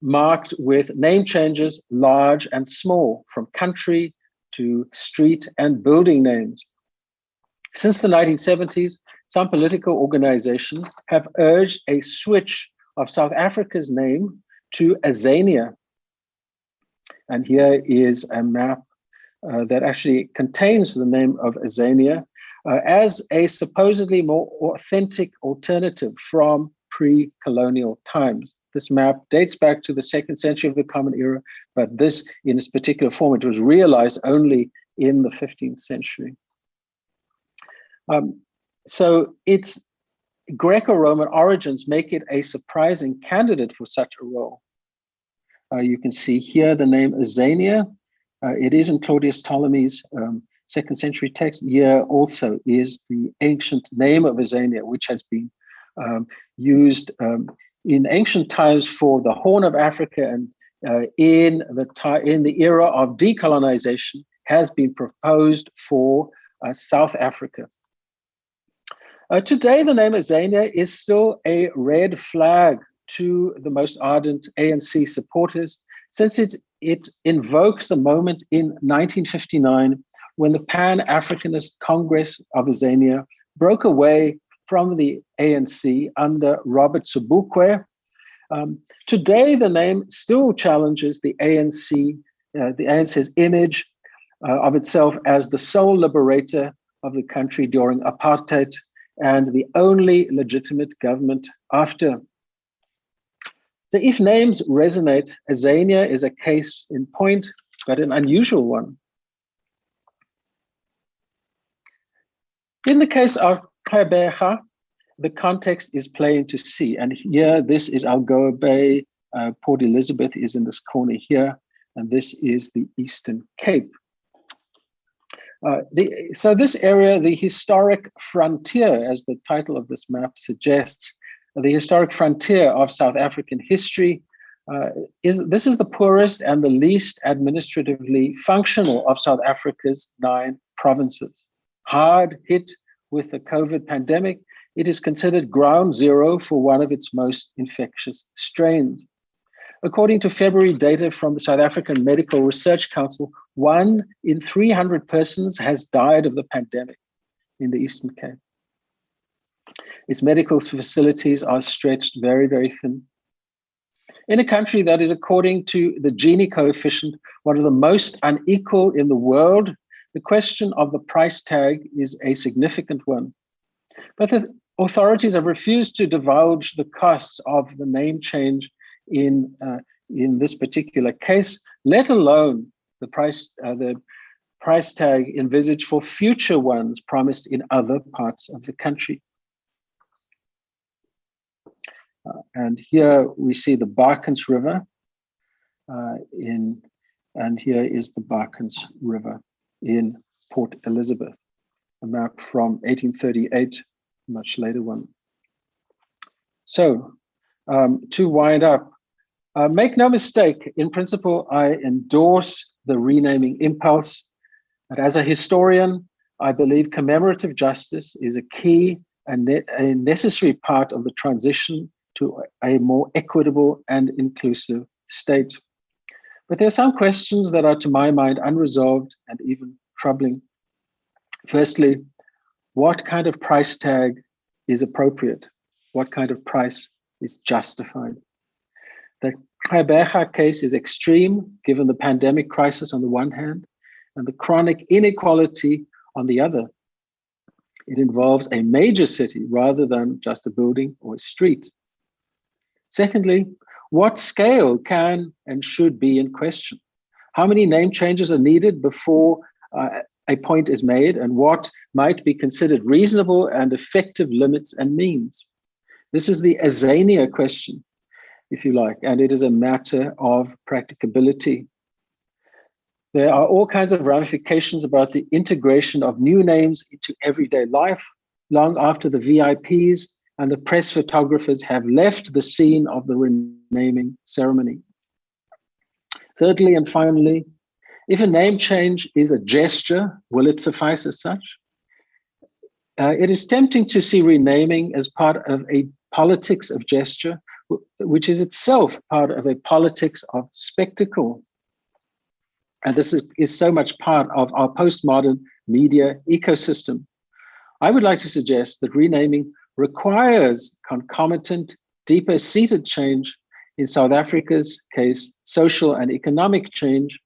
marked with name changes, large and small, from country to street and building names. Since the 1970s, some political organizations have urged a switch of South Africa's name to Azania. And here is a map that actually contains the name of Azania as a supposedly more authentic alternative from pre-colonial times. This map dates back to the 2nd century of the Common Era, but this, in its particular form, it was realized only in the 15th century. So its Greco-Roman origins make it a surprising candidate for such a role. You can see here the name Azania. It is in Claudius Ptolemy's 2nd century text. Here also is the ancient name of Azania, which has been used in ancient times for the Horn of Africa and in the era of decolonization has been proposed for South Africa. Today, the name Azania is still a red flag to the most ardent ANC supporters, since it invokes the moment in 1959 when the Pan-Africanist Congress of Azania broke away from the ANC under Robert Sobukwe. Today, the name still challenges the ANC's image of itself as the sole liberator of the country during apartheid and the only legitimate government after. So if names resonate, Azania is a case in point, but an unusual one. In the case of Gqeberha, the context is plain to see. And here, this is Algoa Bay. Port Elizabeth is in this corner here, and this is the Eastern Cape. So this area, the historic frontier, as the title of this map suggests, the historic frontier of South African history, this is the poorest and the least administratively functional of South Africa's 9 provinces. Hard hit with the COVID pandemic, it is considered ground zero for one of its most infectious strains. According to February data from the South African Medical Research Council, 1 in 300 persons has died of the pandemic in the Eastern Cape. Its medical facilities are stretched very, very thin. In a country that is, according to the Gini coefficient, one of the most unequal in the world, the question of the price tag is a significant one. But the authorities have refused to divulge the costs of the name change in this particular case, let alone the price tag envisaged for future ones promised in other parts of the country. And here we see the Barkens River and here is the Barkens River in Port Elizabeth, a map from 1838, much later one. So to wind up, make no mistake, in principle, I endorse the renaming impulse. But as a historian, I believe commemorative justice is a key and a necessary part of the transition to a more equitable and inclusive state. But there are some questions that are, to my mind, unresolved and even troubling. Firstly, what kind of price tag is appropriate? What kind of price is justified? The Gqeberha case is extreme, given the pandemic crisis on the one hand, and the chronic inequality on the other. It involves a major city rather than just a building or a street. Secondly, what scale can and should be in question? How many name changes are needed before a point is made, and what might be considered reasonable and effective limits and means? This is the Azania question, if you like, and it is a matter of practicability. There are all kinds of ramifications about the integration of new names into everyday life, long after the VIPs and the press photographers have left the scene of the renaming ceremony. Thirdly and finally, if a name change is a gesture, will it suffice as such? It is tempting to see renaming as part of a politics of gesture, which is itself part of a politics of spectacle. And this is so much part of our postmodern media ecosystem. I would like to suggest that renaming requires concomitant, deeper-seated change, in South Africa's case, social and economic change,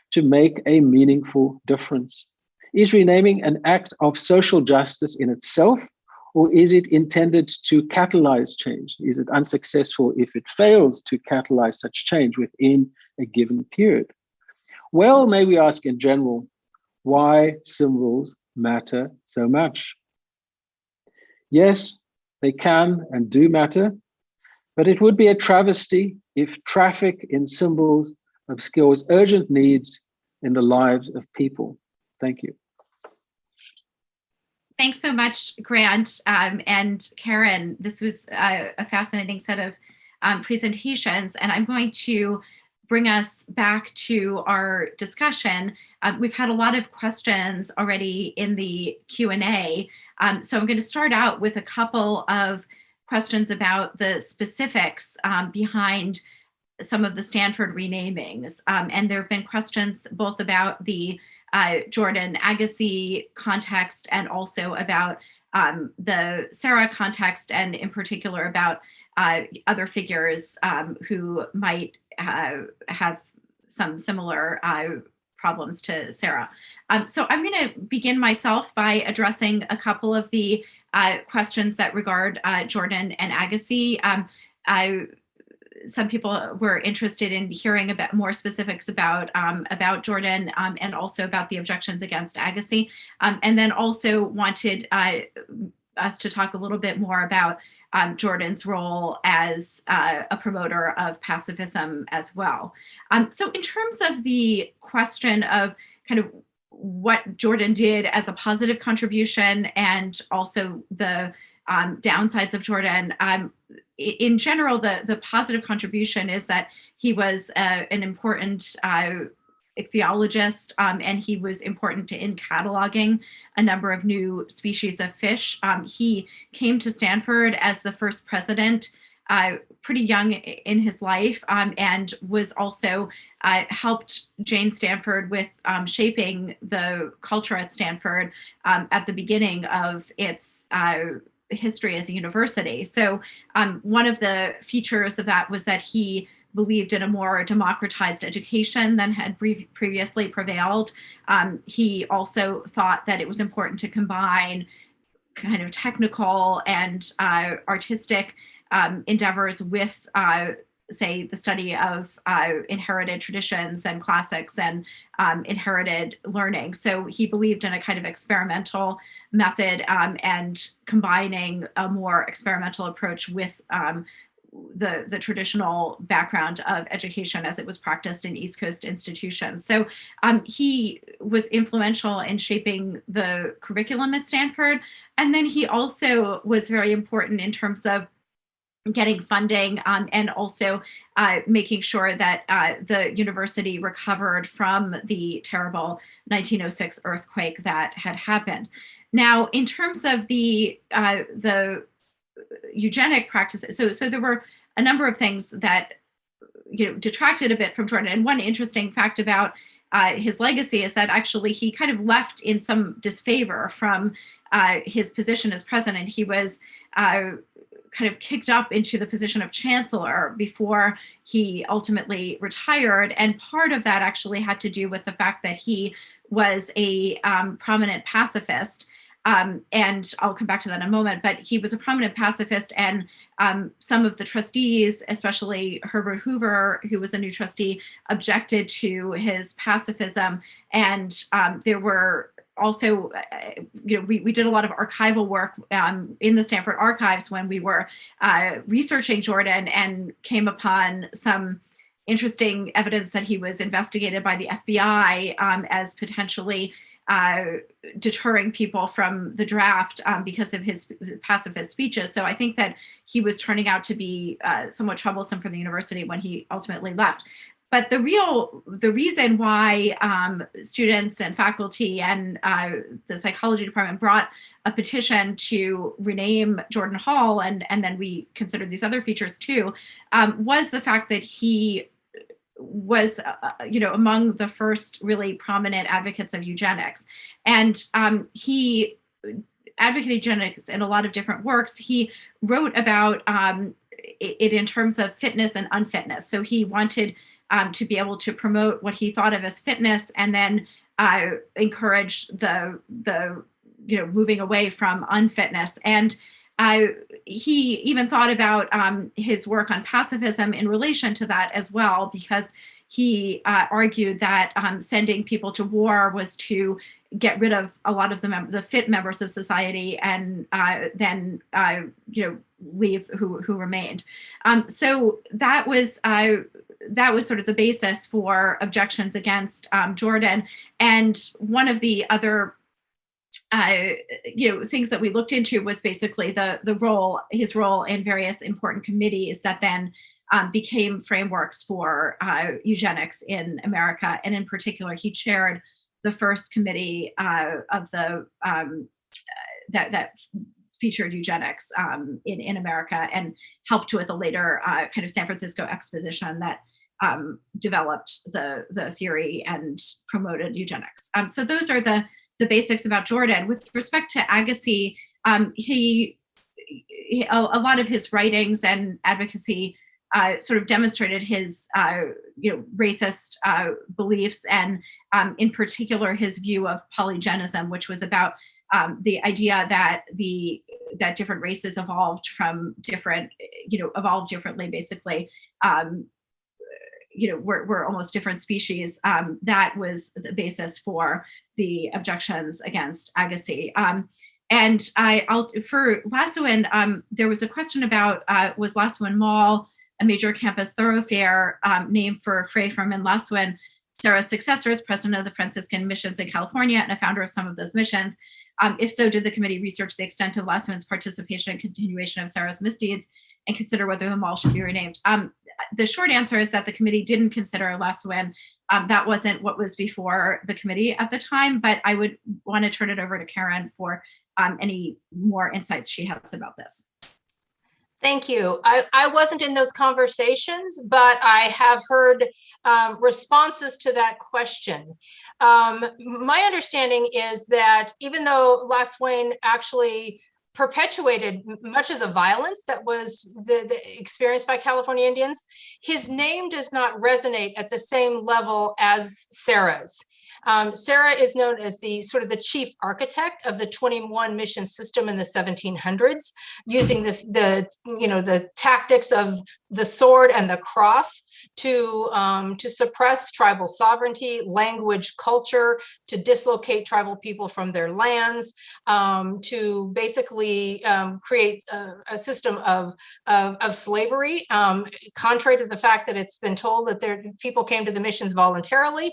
to make a meaningful difference. Is renaming an act of social justice in itself, or is it intended to catalyze change? Is it unsuccessful if it fails to catalyze such change within a given period? Well, may we ask in general, why symbols matter so much? Yes, they can and do matter, but it would be a travesty if traffic in symbols obscures urgent needs in the lives of people. Thank you.
Thanks so much, Grant and Karen. This was a fascinating set of presentations, and I'm going to bring us back to our discussion, we've had a lot of questions already in the Q&A. So I'm going to start out with a couple of questions about the specifics behind some of the Stanford renamings. And there have been questions both about the Jordan Agassiz context and also about the Serra context, and in particular about other figures who might have some similar problems to Serra. So I'm going to begin myself by addressing a couple of the questions that regard Jordan and Agassiz. Some people were interested in hearing about more specifics about Jordan and also about the objections against Agassiz, and then also wanted us to talk a little bit more about Jordan's role as a promoter of pacifism as well. So in terms of the question of kind of what Jordan did as a positive contribution and also the downsides of Jordan, in general, the positive contribution is that he was an important ichthyologist, and he was important in cataloging a number of new species of fish. He came to Stanford as the first president, pretty young in his life, and was also helped Jane Stanford with shaping the culture at Stanford at the beginning of its history as a university. So one of the features of that was that he believed in a more democratized education than had previously prevailed. He also thought that it was important to combine kind of technical and artistic endeavors with say the study of inherited traditions and classics and inherited learning. So he believed in a kind of experimental method and combining a more experimental approach with the traditional background of education as it was practiced in East Coast institutions. So he was influential in shaping the curriculum at Stanford. And then he also was very important in terms of getting funding and also making sure that the university recovered from the terrible 1906 earthquake that had happened. Now, in terms of the eugenic practices, so there were a number of things that detracted a bit from Jordan. And one interesting fact about his legacy is that actually he kind of left in some disfavor from his position as president. He was kind of kicked up into the position of chancellor before he ultimately retired. And part of that actually had to do with the fact that he was a prominent pacifist. And I'll come back to that in a moment, but he was a prominent pacifist, and some of the trustees, especially Herbert Hoover, who was a new trustee, objected to his pacifism. And there were also, we did a lot of archival work in the Stanford archives when we were researching Jordan, and came upon some interesting evidence that he was investigated by the FBI as potentially deterring people from the draft because of his pacifist speeches. So I think that he was turning out to be somewhat troublesome for the university when he ultimately left. But the reason why students and faculty and the psychology department brought a petition to rename Jordan Hall, and then we considered these other features too, was the fact that he was, among the first really prominent advocates of eugenics. And he advocated eugenics in a lot of different works. He wrote about it in terms of fitness and unfitness. So he wanted to be able to promote what he thought of as fitness, and then encourage the moving away from unfitness. And he even thought about his work on pacifism in relation to that as well, because he argued that sending people to war was to get rid of a lot of the fit members of society, and then leave who remained. So that was sort of the basis for objections against Jordan. And one of the other things that we looked into was basically his role in various important committees that then became frameworks for eugenics in America. And in particular, he chaired the first committee of the that featured eugenics in America, and helped with a later kind of San Francisco exposition that developed the theory and promoted eugenics. So those are the basics about Jordan. With respect to Agassiz, he a lot of his writings and advocacy sort of demonstrated his racist beliefs, and in particular his view of polygenism, which was about the idea that different races evolved from different, evolved differently, basically. We're almost different species. That was the basis for the objections against Agassiz. And for Lasuen, there was a question about, was Lasuen Mall a major campus thoroughfare named for Fray Fermin Lasuen, Serra's successor as president of the Franciscan missions in California and a founder of some of those missions? If so, did the committee research the extent of Lasuen's participation and continuation of Serra's misdeeds and consider whether the mall should be renamed? The short answer is that the committee didn't consider Lasuen. That wasn't what was before the committee at the time, but I would want to turn it over to Karen for any more insights she has about this.
Thank you. I wasn't in those conversations, but I have heard responses to that question. My understanding is that even though Lasuen actually perpetuated much of the violence that was experienced by California Indians, his name does not resonate at the same level as Serra's. Serra is known as the chief architect of the 21 mission system in the 1700s, using the tactics of the sword and the cross to suppress tribal sovereignty, language, culture, to dislocate tribal people from their lands, to basically create a system of slavery, contrary to the fact that it's been told that people came to the missions voluntarily.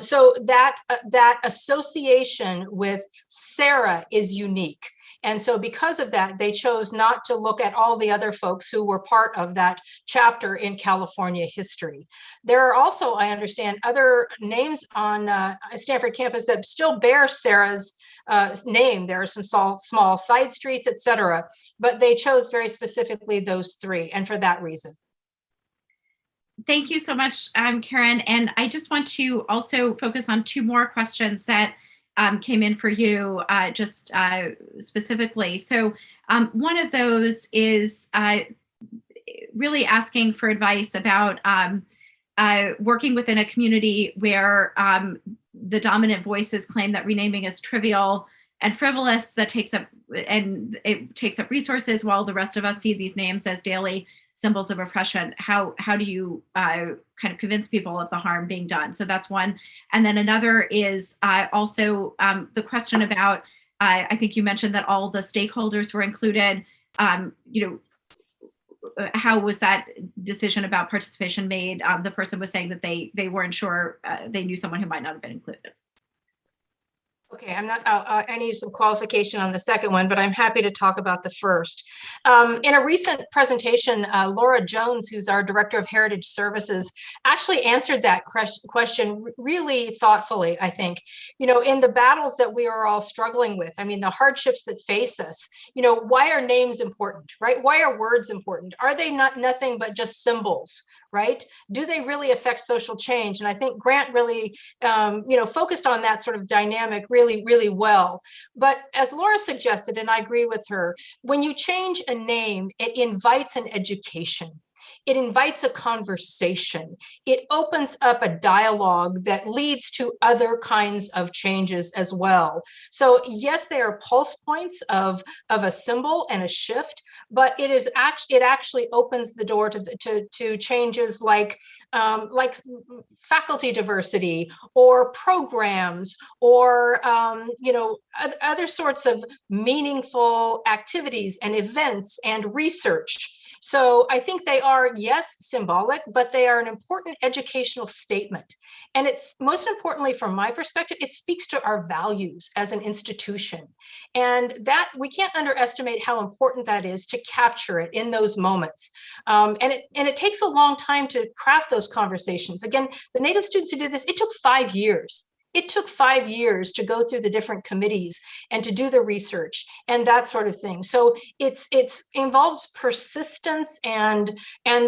So that association with Serra is unique. And so because of that, they chose not to look at all the other folks who were part of that chapter in California history. There are also, I understand, other names on Stanford campus that still bear Serra's name. There are some small side streets, et cetera, but they chose very specifically those three, and for that reason.
Thank you so much, Karen. And I just want to also focus on two more questions that came in for you specifically. So one of those is really asking for advice about working within a community where the dominant voices claim that renaming is trivial and frivolous, that takes up resources, while the rest of us see these names as daily symbols of oppression. How do you kind of convince people of the harm being done? So that's one. And then another is also the question about, I think you mentioned that all the stakeholders were included. How was that decision about participation made? The person was saying that they weren't sure, they knew someone who might not have been included.
Okay, I need some qualification on the second one, but I'm happy to talk about the first. In a recent presentation, Laura Jones, who's our Director of Heritage Services, actually answered that question really thoughtfully, I think. In the battles that we are all struggling with, the hardships that face us, why are names important, right? Why are words important? Are they nothing but just symbols? Right? Do they really affect social change? And I think Grant really, focused on that sort of dynamic really, really well. But as Laura suggested, and I agree with her, when you change a name, it invites an education. It invites a conversation. It opens up a dialogue that leads to other kinds of changes as well. So yes, there are pulse points of a symbol and a shift, but it actually opens the door to changes like faculty diversity or programs or other sorts of meaningful activities and events and research. So I think they are, yes, symbolic, but they are an important educational statement. And it's most importantly, from my perspective, it speaks to our values as an institution. And that we can't underestimate how important that is to capture it in those moments. And it takes a long time to craft those conversations. Again, the Native students who did this, it took 5 years. It took 5 years to go through the different committees and to do the research and that sort of thing. So it's involves persistence and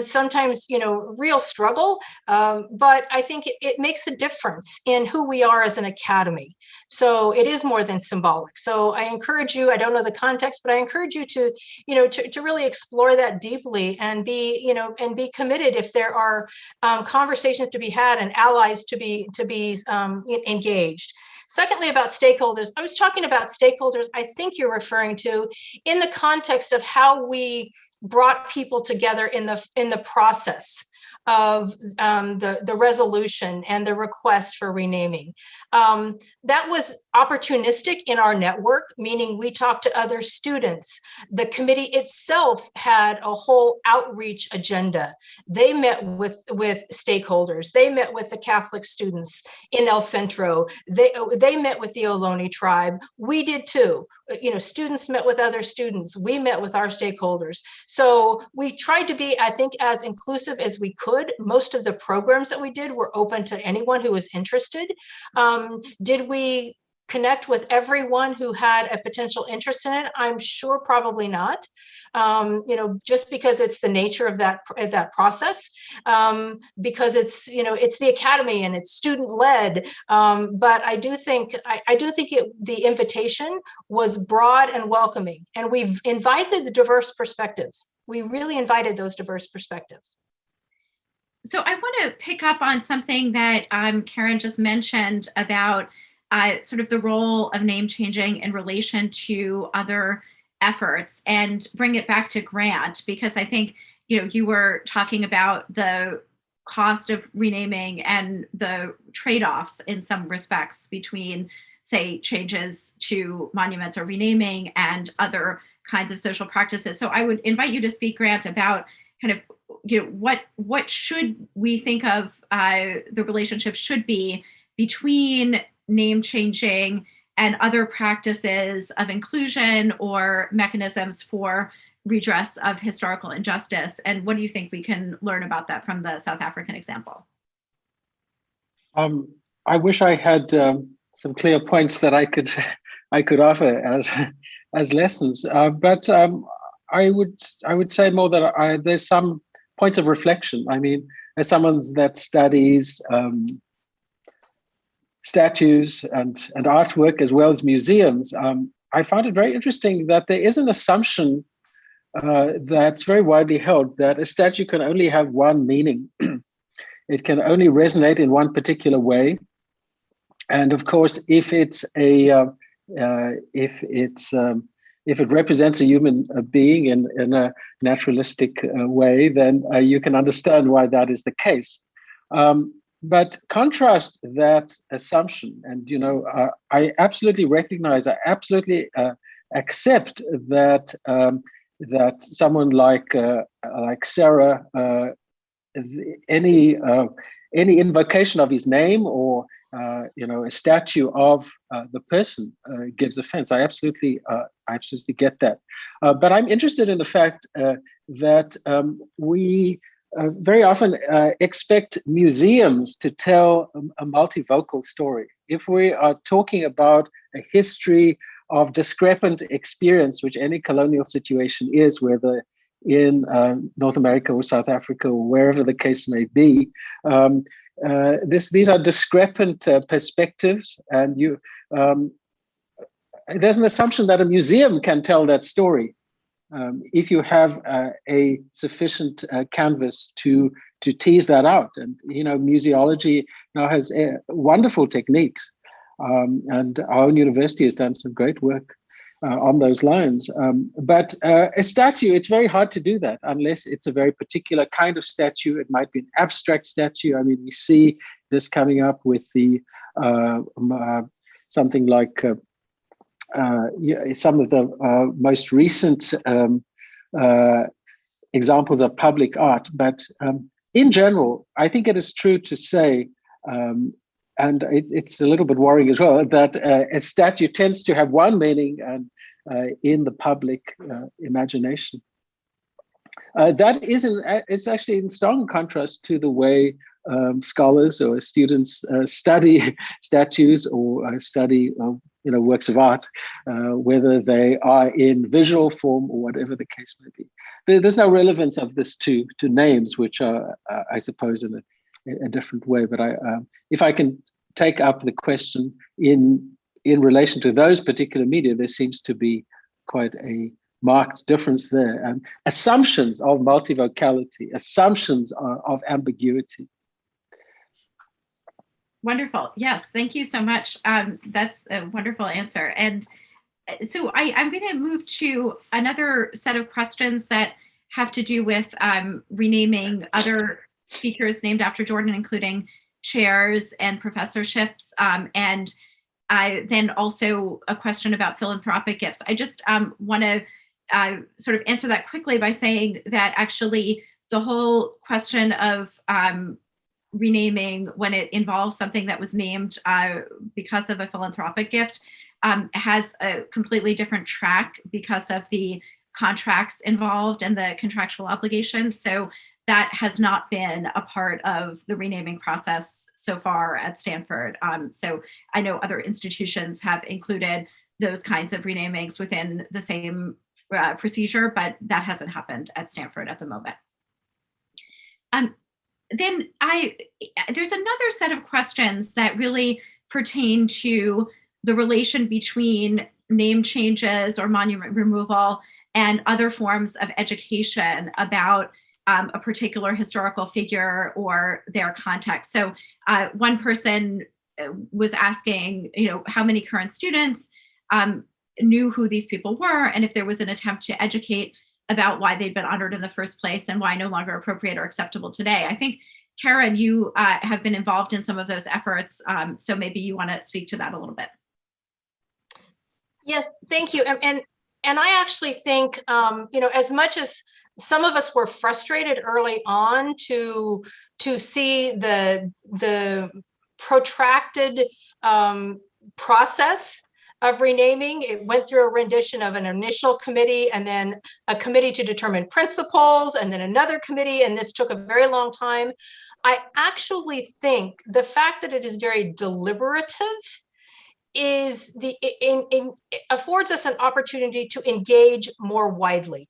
sometimes, you know, real struggle. But I think it makes a difference in who we are as an academy. So it is more than symbolic. So I encourage you, I don't know the context, but I encourage you to, you know, to really explore that deeply and be, you know, and be committed if there are conversations to be had and allies to be engaged. Secondly, about stakeholders, I was talking about stakeholders, I think you're referring to in the context of how we brought people together in the process of the resolution and the request for renaming. That was opportunistic in our network, meaning we talked to other students. The committee itself had a whole outreach agenda. They met with stakeholders. They met with the Catholic students in El Centro. They met with the Ohlone tribe. We did too. You know, students met with other students. We met with our stakeholders. So we tried to be, I think, as inclusive as we could. Most of the programs that we did were open to anyone who was interested. Did we connect with everyone who had a potential interest in it? I'm sure probably not. You know, just because it's the nature of that process, because it's, you know, it's the academy and it's student led. But I do think the invitation was broad and welcoming, and we've invited the diverse perspectives. We really invited those diverse perspectives.
So I want to pick up on something that Karen just mentioned about sort of the role of name changing in relation to other efforts, and bring it back to Grant, because I think, you know, you were talking about the cost of renaming and the trade-offs in some respects between, say, changes to monuments or renaming and other kinds of social practices. So I would invite you to speak, Grant, about kind of, you know, what should we think of the relationship should be between name changing and other practices of inclusion or mechanisms for redress of historical injustice. And what do you think we can learn about that from the South African example?
I wish I had some clear points that I could offer as lessons, but I would say more that there's some points of reflection. I mean, as someone that studies statues and artwork as well as museums, I found it very interesting that there is an assumption that's very widely held that a statue can only have one meaning. It can only resonate in one particular way. And of course, if it represents a human being in a naturalistic way, then you can understand why that is the case. But contrast that assumption, and you know, I absolutely recognize, I absolutely accept that that someone like Serra, any invocation of his name or you know, a statue of the person gives offense. I absolutely get that. But I'm interested in the fact that we very often expect museums to tell a multivocal story. If we are talking about a history of discrepant experience, which any colonial situation is, whether in North America or South Africa or wherever the case may be, these are discrepant perspectives, and there's an assumption that a museum can tell that story. If you have a sufficient canvas to tease that out. And, you know, museology now has wonderful techniques. And our own university has done some great work on those lines. But a statue, it's very hard to do that unless it's a very particular kind of statue. It might be an abstract statue. I mean, we see this coming up with the something like some of the most recent examples of public art. But in general, I think it is true to say, and it's a little bit worrying as well, that a statue tends to have one meaning and in the public imagination. That it's actually in strong contrast to the way scholars or students study statues or study works of art, whether they are in visual form or whatever the case may be. There's no relevance of this to names, which are, I suppose, in a different way. But if I can take up the question in relation to those particular media, there seems to be quite a marked difference there, and assumptions of multivocality, assumptions of ambiguity.
Wonderful. Yes, thank you so much. That's a wonderful answer. And so I'm going to move to another set of questions that have to do with renaming other features named after Jordan, including chairs and professorships, and then also a question about philanthropic gifts. I just want to sort of answer that quickly by saying that actually the whole question of renaming when it involves something that was named because of a philanthropic gift has a completely different track because of the contracts involved and the contractual obligations. So that has not been a part of the renaming process so far at Stanford. So I know other institutions have included those kinds of renamings within the same procedure, but that hasn't happened at Stanford at the moment. Then there's another set of questions that really pertain to the relation between name changes or monument removal and other forms of education about a particular historical figure or their context. So one person was asking, how many current students knew who these people were, and if there was an attempt to educate about why they'd been honored in the first place and why no longer appropriate or acceptable today. I think, Karen, you have been involved in some of those efforts, so maybe you want to speak to that a little bit.
Yes, thank you. And I actually think, as much as some of us were frustrated early on to see the protracted process of renaming. It went through a rendition of an initial committee and then a committee to determine principles and then another committee, and this took a very long time. I actually think the fact that it is very deliberative is affords us an opportunity to engage more widely,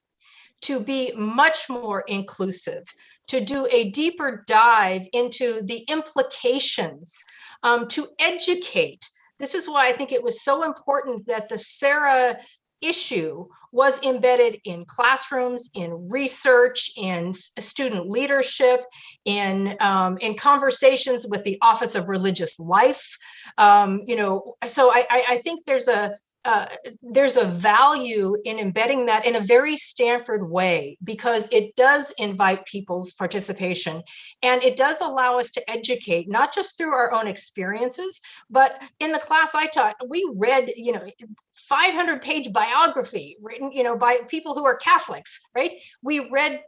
to be much more inclusive, to do a deeper dive into the implications, to educate. This is why I think it was so important that the Serra issue was embedded in classrooms, in research, in student leadership, in conversations with the Office of Religious Life. So I think there's a value in embedding that in a very Stanford way, because it does invite people's participation and it does allow us to educate, not just through our own experiences, but in the class I taught, we read, 500-page biography written, by people who are Catholics, right? We read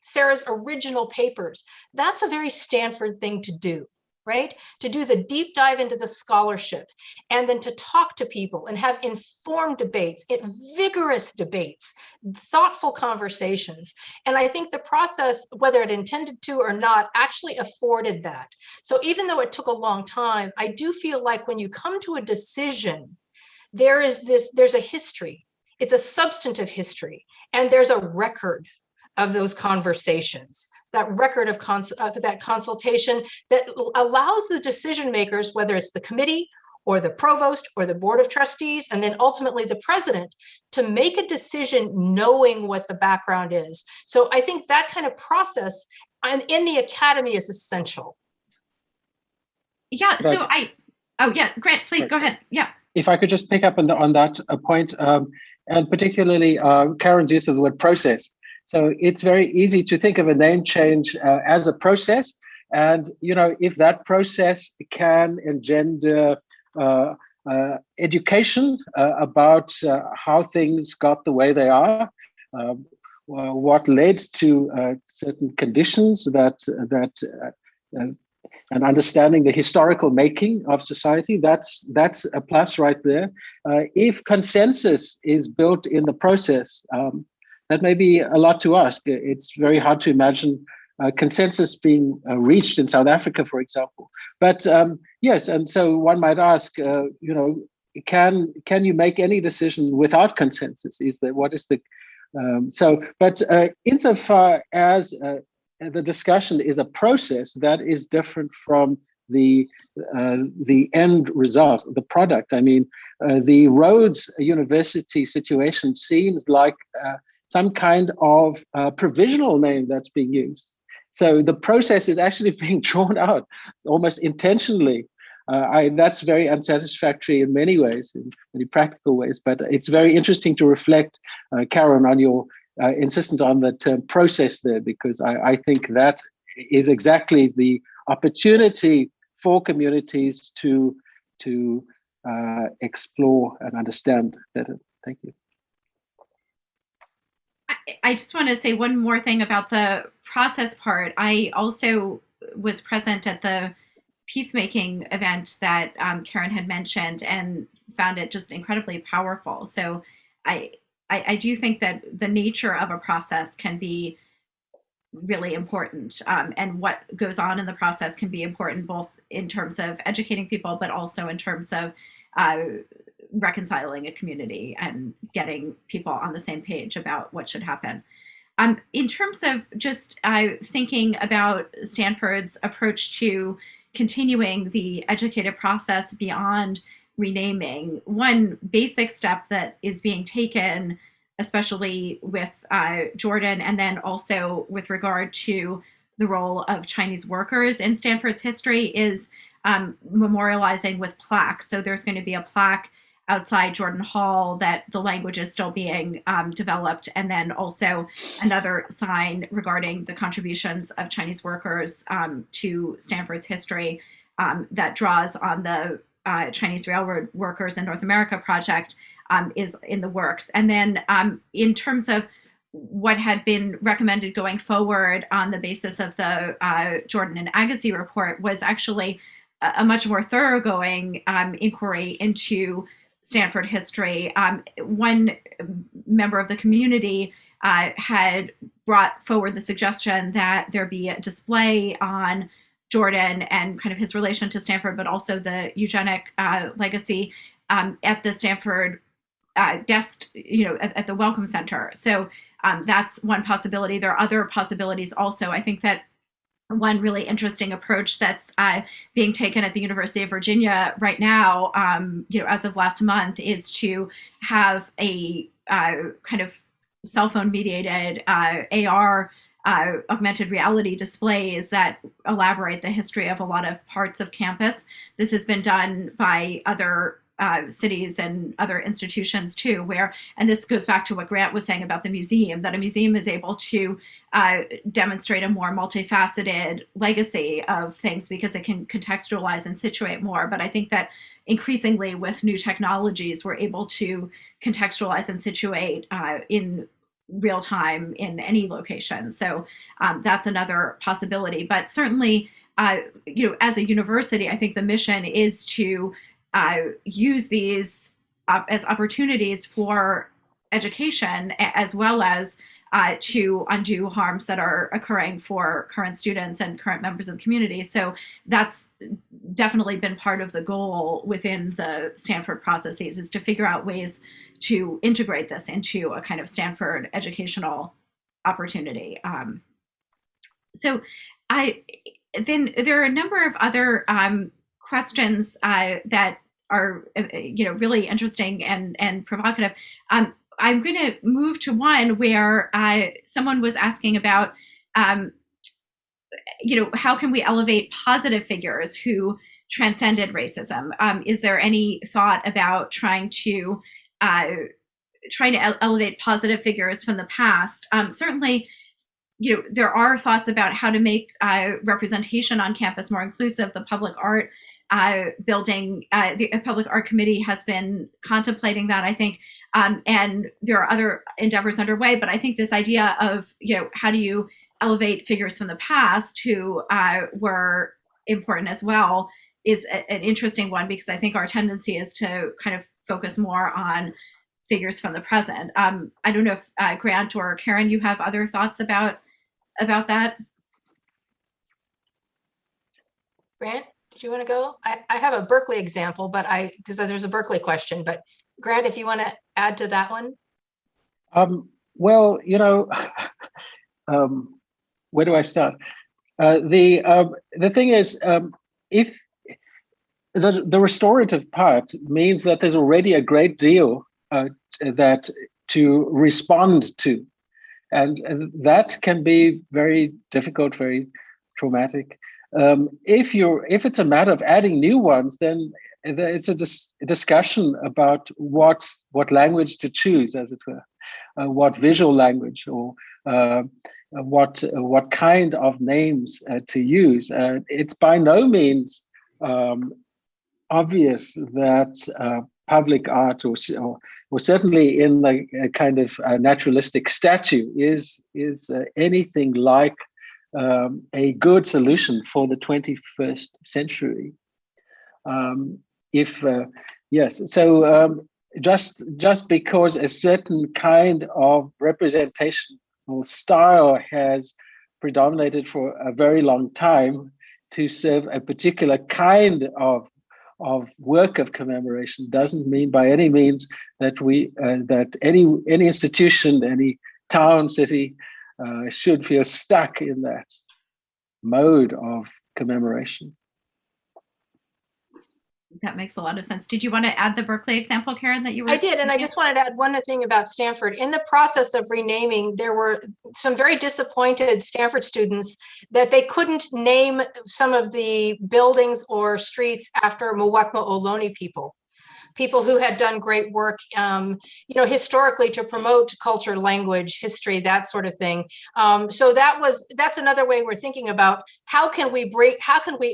Serra's original papers. That's a very Stanford thing to do. Right? To do the deep dive into the scholarship and then to talk to people and have informed debates, vigorous debates, thoughtful conversations. And I think the process, whether it intended to or not, actually afforded that. So even though it took a long time, I do feel like when you come to a decision, there's a history. It's a substantive history, and there's a record of those conversations, that record of that consultation that allows the decision makers, whether it's the committee or the provost or the board of trustees, and then ultimately the president, to make a decision knowing what the background is. So I think that kind of process in the academy is essential.
Yeah, so Grant, please go ahead. Yeah.
If I could just pick up on that point, and particularly Karen's use of the word process. So it's very easy to think of a name change as a process. And, if that process can engender education about how things got the way they are, what led to certain conditions and understanding the historical making of society. That's a plus right there. If consensus is built in the process, that may be a lot to ask. It's very hard to imagine consensus being reached in South Africa, for example. But yes, and so one might ask, can you make any decision without consensus? But insofar as the discussion is a process that is different from the end result, the product. I mean, the Rhodes University situation seems like some kind of provisional name that's being used. So the process is actually being drawn out almost intentionally. That's very unsatisfactory in many ways, in many practical ways. But it's very interesting to reflect, Karen, on your insistence on the term process there, because I think that is exactly the opportunity for communities to explore and understand better. Thank you.
I just want to say one more thing about the process part. I also was present at the peacemaking event that Karen had mentioned and found it just incredibly powerful. So I do think that the nature of a process can be really important, and what goes on in the process can be important both in terms of educating people, but also in terms of reconciling a community and getting people on the same page about what should happen. In terms of just thinking about Stanford's approach to continuing the educative process beyond renaming, one basic step that is being taken, especially with Jordan, and then also with regard to the role of Chinese workers in Stanford's history, is memorializing with plaques. So there's going to be a plaque outside Jordan Hall that the language is still being developed, and then also another sign regarding the contributions of Chinese workers to Stanford's history that draws on the Chinese Railroad Workers in North America project is in the works. And then in terms of what had been recommended going forward on the basis of the Jordan and Agassiz report was actually a much more thoroughgoing inquiry into Stanford history. One member of the community had brought forward the suggestion that there be a display on Jordan and kind of his relation to Stanford, but also the eugenic legacy at the Stanford guest, at the Welcome Center. So that's one possibility. There are other possibilities also. I think that one really interesting approach that's being taken at the University of Virginia right now, as of last month, is to have a kind of cell phone mediated AR augmented reality displays that elaborate the history of a lot of parts of campus. This has been done by other cities and other institutions too, and this goes back to what Grant was saying about the museum, that a museum is able to demonstrate a more multifaceted legacy of things because it can contextualize and situate more. But I think that increasingly with new technologies, we're able to contextualize and situate in real time in any location. So that's another possibility. But certainly, as a university, I think the mission is to use these as opportunities for education, as well as to undo harms that are occurring for current students and current members of the community. So that's definitely been part of the goal within the Stanford processes, is to figure out ways to integrate this into a kind of Stanford educational opportunity. Then there are a number of other questions that are really interesting and provocative. I'm going to move to one where someone was asking about how can we elevate positive figures who transcended racism? Is there any thought about trying to elevate positive figures from the past? Certainly, there are thoughts about how to make representation on campus more inclusive. The public art building. The Public Art Committee has been contemplating that, I think, and there are other endeavors underway. But I think this idea of, how do you elevate figures from the past who were important as well is an interesting one, because I think our tendency is to kind of focus more on figures from the present. I don't know if Grant or Karen, you have other thoughts about that?
Grant, do you want to go? I have a Berkeley example, but because there's a Berkeley question, but Grant, if you want to add to that one.
Well, where do I start? The thing is, if the restorative part means that there's already a great deal that to respond to, and that can be very difficult, very traumatic. If it's a matter of adding new ones, then it's a discussion about what language to choose, as it were, what visual language, or what kind of names to use. It's by no means obvious that public art, or certainly in the kind of naturalistic statue, is anything like a good solution for the 21st century. Just because a certain kind of representation or style has predominated for a very long time to serve a particular kind of work of commemoration doesn't mean by any means that that any institution, any town, city should feel stuck in that mode of commemoration.
That makes a lot of sense. Did you want to add the Berkeley example, Karen, that you were?
I did, and I just wanted to add one thing about Stanford. In the process of renaming, there were some very disappointed Stanford students that they couldn't name some of the buildings or streets after Muwekma Ohlone people who had done great work, historically, to promote culture, language, history, that sort of thing. So that's another way we're thinking about how can we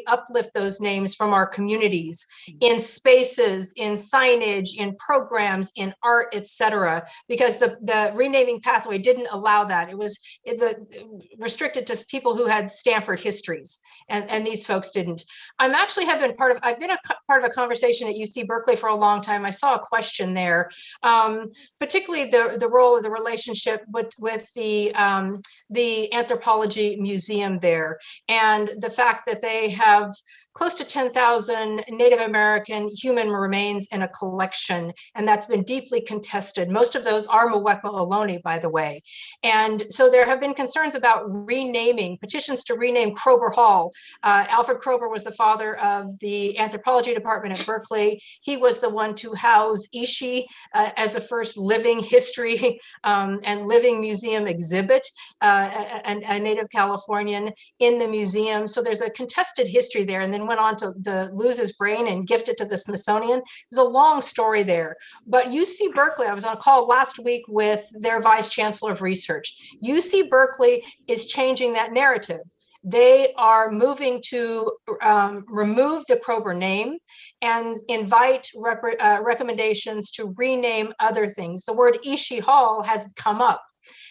uplift those names from our communities in spaces, in signage, in programs, in art, etc. Because the renaming pathway didn't allow that. It was restricted to people who had Stanford histories, and these folks didn't. I've been part of a conversation at UC Berkeley for a long time. I saw a question there, particularly the role of the relationship with the anthropology museum there, and the fact that they have close to 10,000 Native American human remains in a collection, and that's been deeply contested. Most of those are Muwekma Ohlone, by the way. And so there have been concerns about renaming, petitions to rename Kroeber Hall. Alfred Kroeber was the father of the anthropology department at Berkeley. He was the one to house Ishi as the first living history and living museum exhibit, a Native Californian in the museum. So there's a contested history there, and then went on to lose his brain and gift it to the Smithsonian. There's a long story there. But UC Berkeley, I was on a call last week with their vice chancellor of research. UC Berkeley is changing that narrative. They are moving to remove the Kroeber name and invite recommendations to rename other things. The word Ishi Hall has come up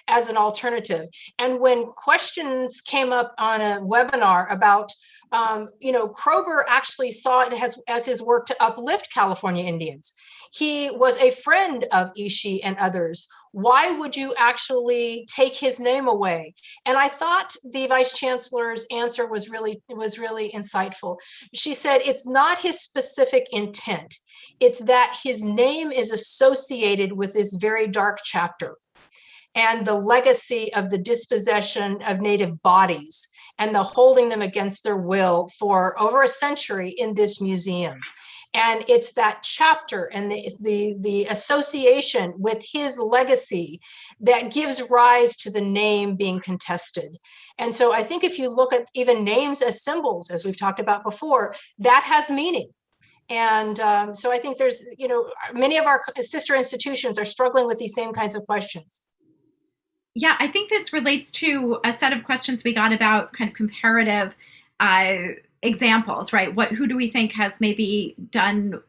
as an alternative. And when questions came up on a webinar about Kroeber actually saw it as his work to uplift California Indians. He was a friend of Ishi and others. Why would you actually take his name away? And I thought the vice chancellor's answer was really insightful. She said, it's not his specific intent. It's that his name is associated with this very dark chapter and the legacy of the dispossession of Native bodies and the holding them against their will for over a century in this museum. And it's that chapter and the association with his legacy that gives rise to the name being contested. And so I think if you look at even names as symbols, as we've talked about before, that has meaning. And so I think there's, many of our sister institutions are struggling with these same kinds of questions.
Yeah, I think this relates to a set of questions we got about kind of comparative examples, right? Who do we think has maybe done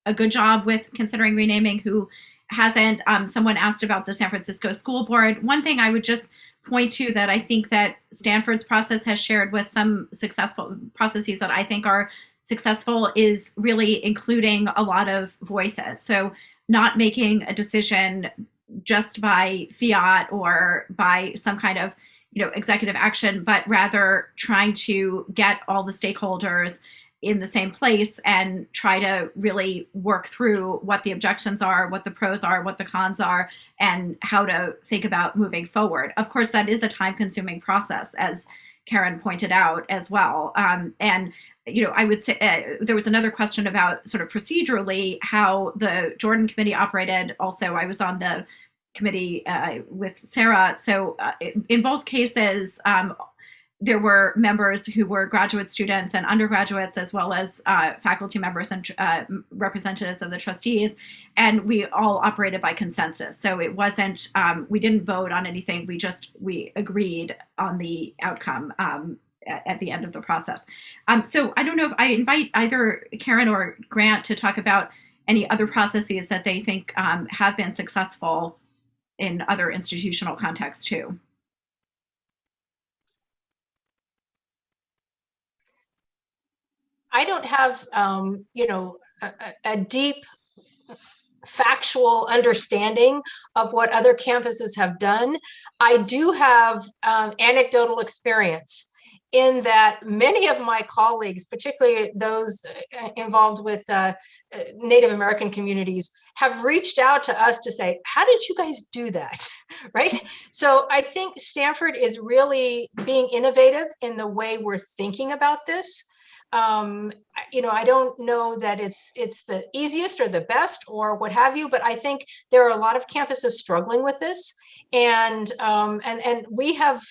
a good job with considering renaming, who hasn't? Someone asked about the San Francisco School Board. One thing I would just point to that I think that Stanford's process has shared with some successful processes that I think are successful is really including a lot of voices. So not making a decision just by fiat or by some kind of executive action, but rather trying to get all the stakeholders in the same place and try to really work through what the objections are, what the pros are, what the cons are, and how to think about moving forward. Of course, that is a time-consuming process, as Karen pointed out as well. And I would say there was another question about sort of procedurally how the Jordan committee operated. Also, I was on the committee with Sarah. So in both cases, there were members who were graduate students and undergraduates, as well as faculty members and representatives of the trustees. And we all operated by consensus. So it wasn't, we didn't vote on anything. We agreed on the outcome at the end of the process. So I don't know if I invite either Karen or Grant to talk about any other processes that they think have been successful in other institutional contexts too.
I don't have, a deep factual understanding of what other campuses have done. I do have anecdotal experience in that many of my colleagues, particularly those involved with Native American communities, have reached out to us to say, how did you guys do that? Right? So I think Stanford is really being innovative in the way we're thinking about this. I don't know that it's the easiest or the best or what have you, but I think there are a lot of campuses struggling with this. And we have,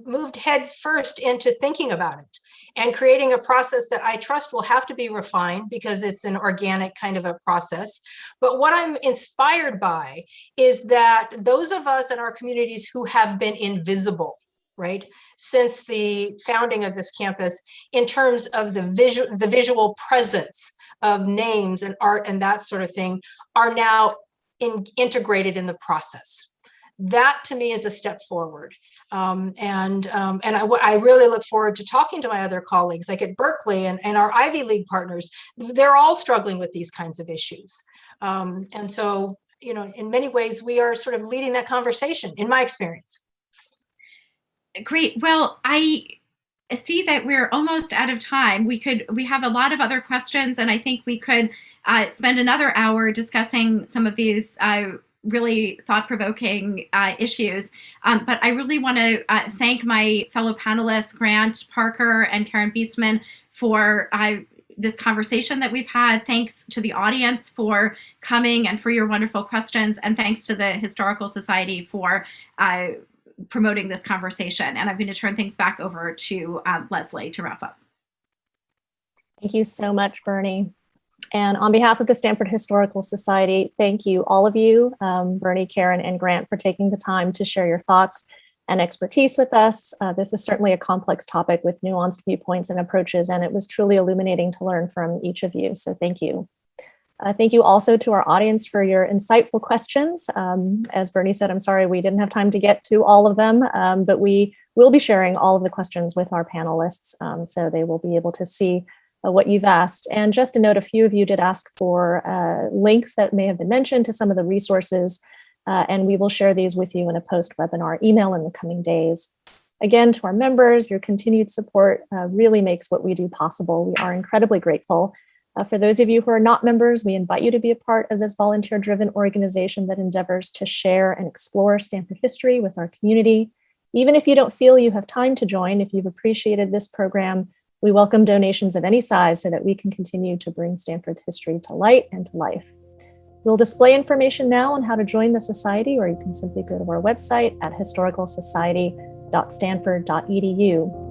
moved head first into thinking about it and creating a process that I trust will have to be refined because it's an organic kind of a process. But what I'm inspired by is that those of us in our communities who have been invisible, right, since the founding of this campus, in terms of the visual presence of names and art and that sort of thing, are now integrated in the process. That to me is a step forward. I really look forward to talking to my other colleagues, like at Berkeley and our Ivy League partners. They're all struggling with these kinds of issues. And so, in many ways, we are sort of leading that conversation, in my experience.
Great. Well, I see that we're almost out of time. We have a lot of other questions, and I think we could spend another hour discussing some of these really thought-provoking issues. But I really want to thank my fellow panelists, Grant Parker and Karen Biestman, for this conversation that we've had. Thanks to the audience for coming and for your wonderful questions. And thanks to the Historical Society for promoting this conversation. And I'm going to turn things back over to Leslie to wrap up.
Thank you so much, Bernie. And on behalf of the Stanford Historical Society, thank you, all of you, Bernie, Karen, and Grant, for taking the time to share your thoughts and expertise with us. This is certainly a complex topic with nuanced viewpoints and approaches, and it was truly illuminating to learn from each of you. So thank you. Thank you also to our audience for your insightful questions. As Bernie said, I'm sorry we didn't have time to get to all of them, but we will be sharing all of the questions with our panelists, so they will be able to see what you've asked. And just to note, a few of you did ask for links that may have been mentioned to some of the resources, and we will share these with you in a post-webinar email in the coming days. Again, to our members, your continued support really makes what we do possible. We are incredibly grateful. For those of you who are not members, we invite you to be a part of this volunteer-driven organization that endeavors to share and explore Stanford history with our community. Even if you don't feel you have time to join, if you've appreciated this program, we welcome donations of any size so that we can continue to bring Stanford's history to light and to life. We'll display information now on how to join the society, or you can simply go to our website at historicalsociety.stanford.edu.